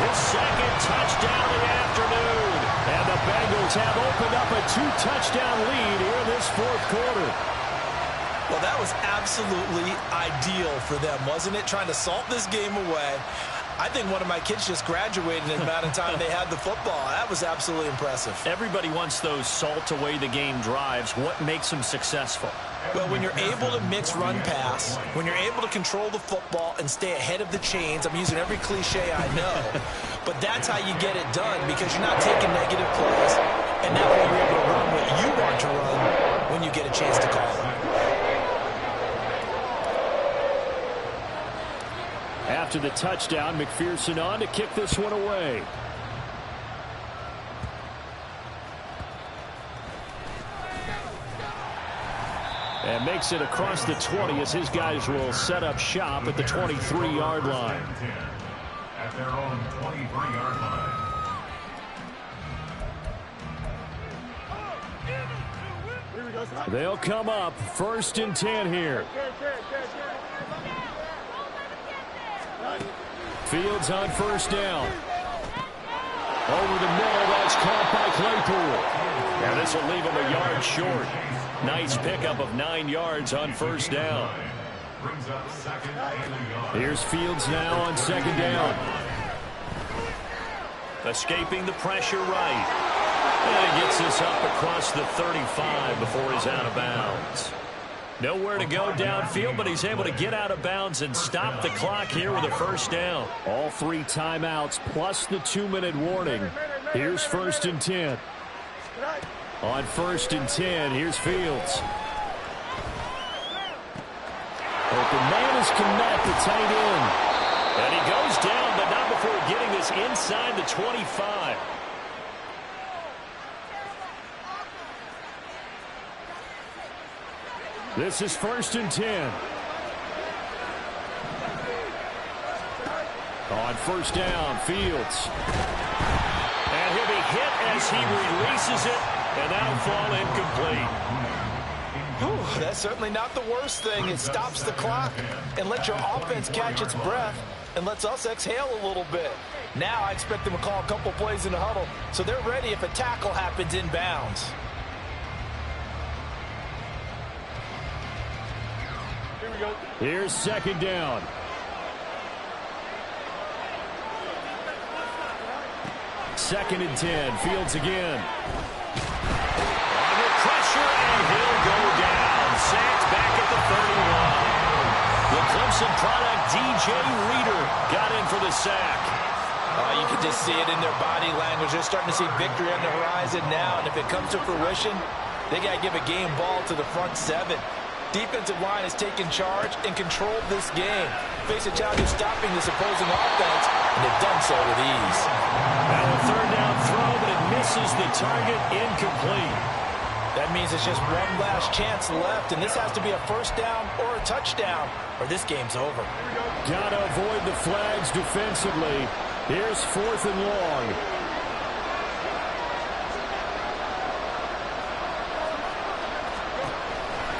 His 2nd touchdown of the afternoon. And the Bengals have opened up a 2-touchdown lead here in this 4th quarter. Well, that was absolutely ideal for them, wasn't it? Trying to salt this game away. I think one of my kids just graduated in the amount of time they had the football. That was absolutely impressive. Everybody wants those salt-away-the-game drives. What makes them successful? Well, when you're able to mix run-pass, when you're able to control the football and stay ahead of the chains, I'm using every cliche I know, but that's how you get it done, because you're not taking negative plays, and that way you're able to run what you want to run when you get a chance to call it. After the touchdown, McPherson on to kick this one away. And makes it across the 20 as his guys will set up shop at the 23-yard line. At their own 23-yard line. They'll come up 1st and 10 here. Fields on 1st down. Over the middle, that's caught by Claypool. Now this will leave him a yard short. Nice pickup of 9 yards on 1st down. Here's Fields now on 2nd down. Escaping the pressure right. And he gets this up across the 35 before he's out of bounds. Nowhere to go downfield, but he's able to get out of bounds and stop the clock here with a 1st down. All 3 timeouts plus the 2-minute warning. Here's 1st and 10. On 1st and 10, here's Fields. Open man is Connect, the tight end. And he goes down, but not before getting this inside the 25. This is 1st and 10. On 1st down, Fields. And he'll be hit as he releases it, and that'll fall incomplete. Whew, that's certainly not the worst thing. It stops the clock and lets your offense catch its breath and lets us exhale a little bit. Now I expect them to call a couple plays in the huddle so they're ready if a tackle happens in bounds. Here's 2nd down. Second and 10. Fields again. Under pressure, and he'll go down. Sacked back at the 31. The Clemson product, DJ Reader, got in for the sack. You can just see it in their body language. They're starting to see victory on the horizon now, and if it comes to fruition, they got to give a game ball to the front seven. Defensive line has taken charge and controlled this game. Face a challenge of stopping this opposing offense, and they've done so with ease. Now a third down throw, but it misses the target, incomplete. That means it's just one last chance left, and this has to be a first down or a touchdown, or this game's over. Got to avoid the flags defensively. Here's 4th and long.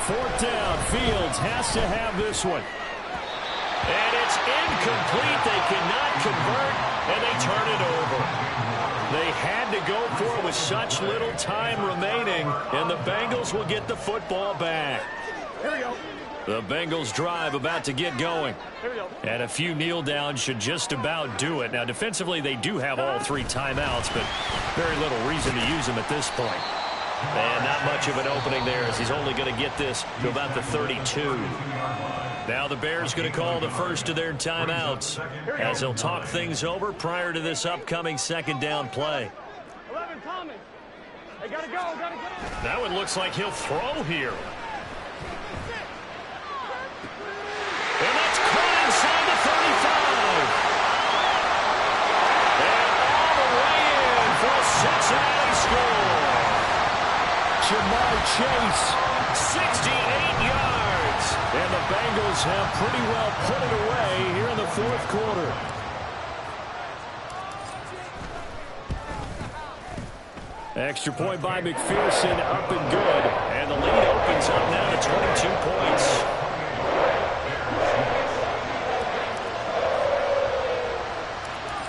Fourth down. Fields has to have this one. And it's incomplete. They cannot convert, and they turn it over. They had to go for it with such little time remaining, and the Bengals will get the football back. Here we go. The Bengals drive about to get going. Here we go. And a few kneel downs should just about do it. Now, defensively, they do have all 3 timeouts, but very little reason to use them at this point. And not much of an opening there, as he's only going to get this to about the 32. Now the Bears going to call the first of their timeouts as they'll talk things over prior to this upcoming second down play. 11 coming. They gotta go, gotta go. That one looks like he'll throw here. And that's caught inside the 35. And all the way in for a Cincinnati score. Jamar Chase. 68 yards. And the Bengals have pretty well put it away here in the fourth quarter. Extra point by McPherson, up and good. And the lead opens up now to 22 points.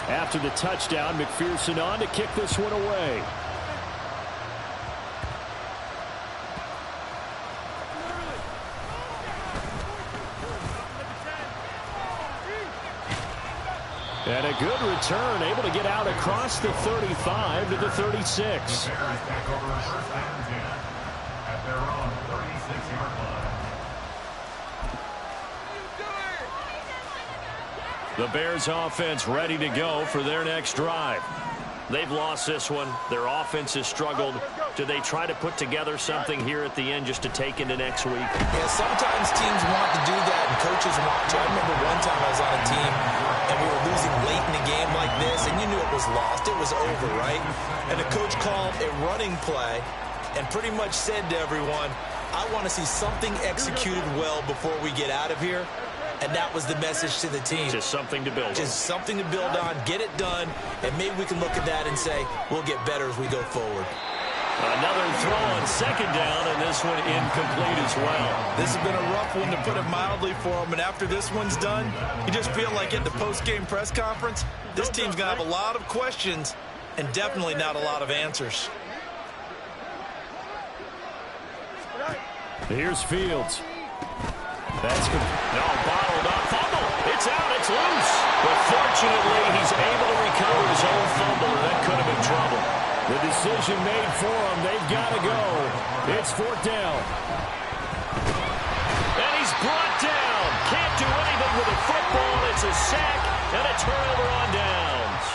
After the touchdown, McPherson on to kick this one away. And a good return, able to get out across the 35 to the 36. Back over first down and 10 at their own 36-yard line. The Bears offense ready to go for their next drive. They've lost this one. Their offense has struggled. Do they try to put together something here at the end just to take into next week? Yeah, sometimes teams want to do that, and coaches want to. I remember one time I was on a team, and we were losing late in a game like this, and you knew it was lost. It was over, right? And the coach called a running play and pretty much said to everyone, I want to see something executed well before we get out of here. And that was the message to the team. Just something to build on. Just something to build on, get it done, and maybe we can look at that and say, we'll get better as we go forward. Another throw on second down, and this one incomplete as well. This has been a rough one, to put it mildly, for them. And after this one's done, you just feel like at the post-game press conference, this team's going to have a lot of questions and definitely not a lot of answers. Here's Fields. That's good. No, bottled up. Fumble. It's out. It's loose. But fortunately, he's able to recover his own fumble. That could have been trouble. The decision made for them. They've got to go. It's fourth down. And he's brought down. Can't do anything with the football. It's a sack and a turnover on downs.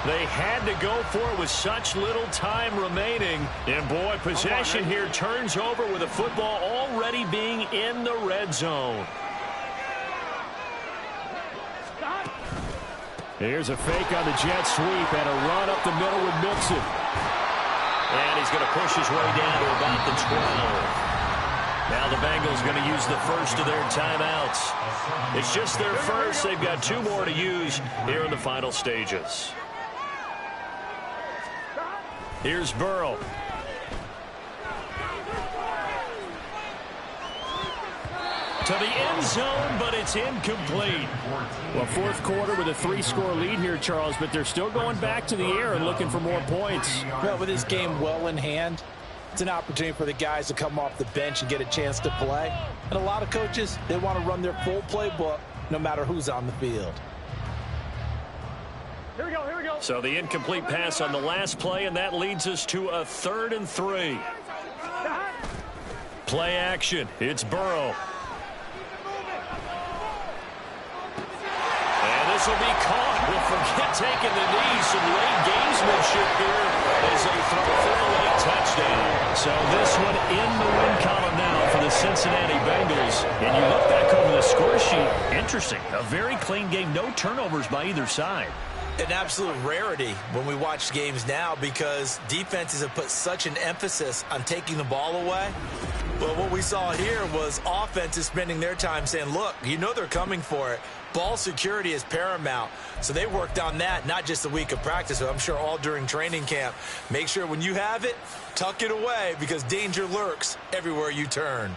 They had to go for it with such little time remaining. And, boy, possession here turns over with the football already being in the red zone. Here's a fake on the jet sweep and a run up the middle with Mixon. And he's going to push his way down to about the 12. Now the Bengals going to use the first of their timeouts. It's just their first. They've got 2 more to use here in the final stages. Here's Burrow. To the end zone, but it's incomplete. Well, fourth quarter with a 3-score lead here, Charles, but they're still going back to the air and looking for more points. Well, with this game well in hand, it's an opportunity for the guys to come off the bench and get a chance to play. And a lot of coaches, they want to run their full playbook no matter who's on the field. Here we go, here we go. So the incomplete pass on the last play, and that leads us to a 3rd and 3. Play action. It's Burrow. And This will be caught. We'll forget taking the knee. Some late gamesmanship here as they throw for a late touchdown. So this one in the win column now for the Cincinnati Bengals. And you look back over the score sheet. Interesting. A very clean game. No turnovers by either side. An absolute rarity when we watch games now because defenses have put such an emphasis on taking the ball away. But what we saw here was offenses spending their time saying, look, you know they're coming for it. Ball security is paramount. So they worked on that, not just a week of practice, but I'm sure all during training camp. Make sure when you have it, tuck it away because danger lurks everywhere you turn.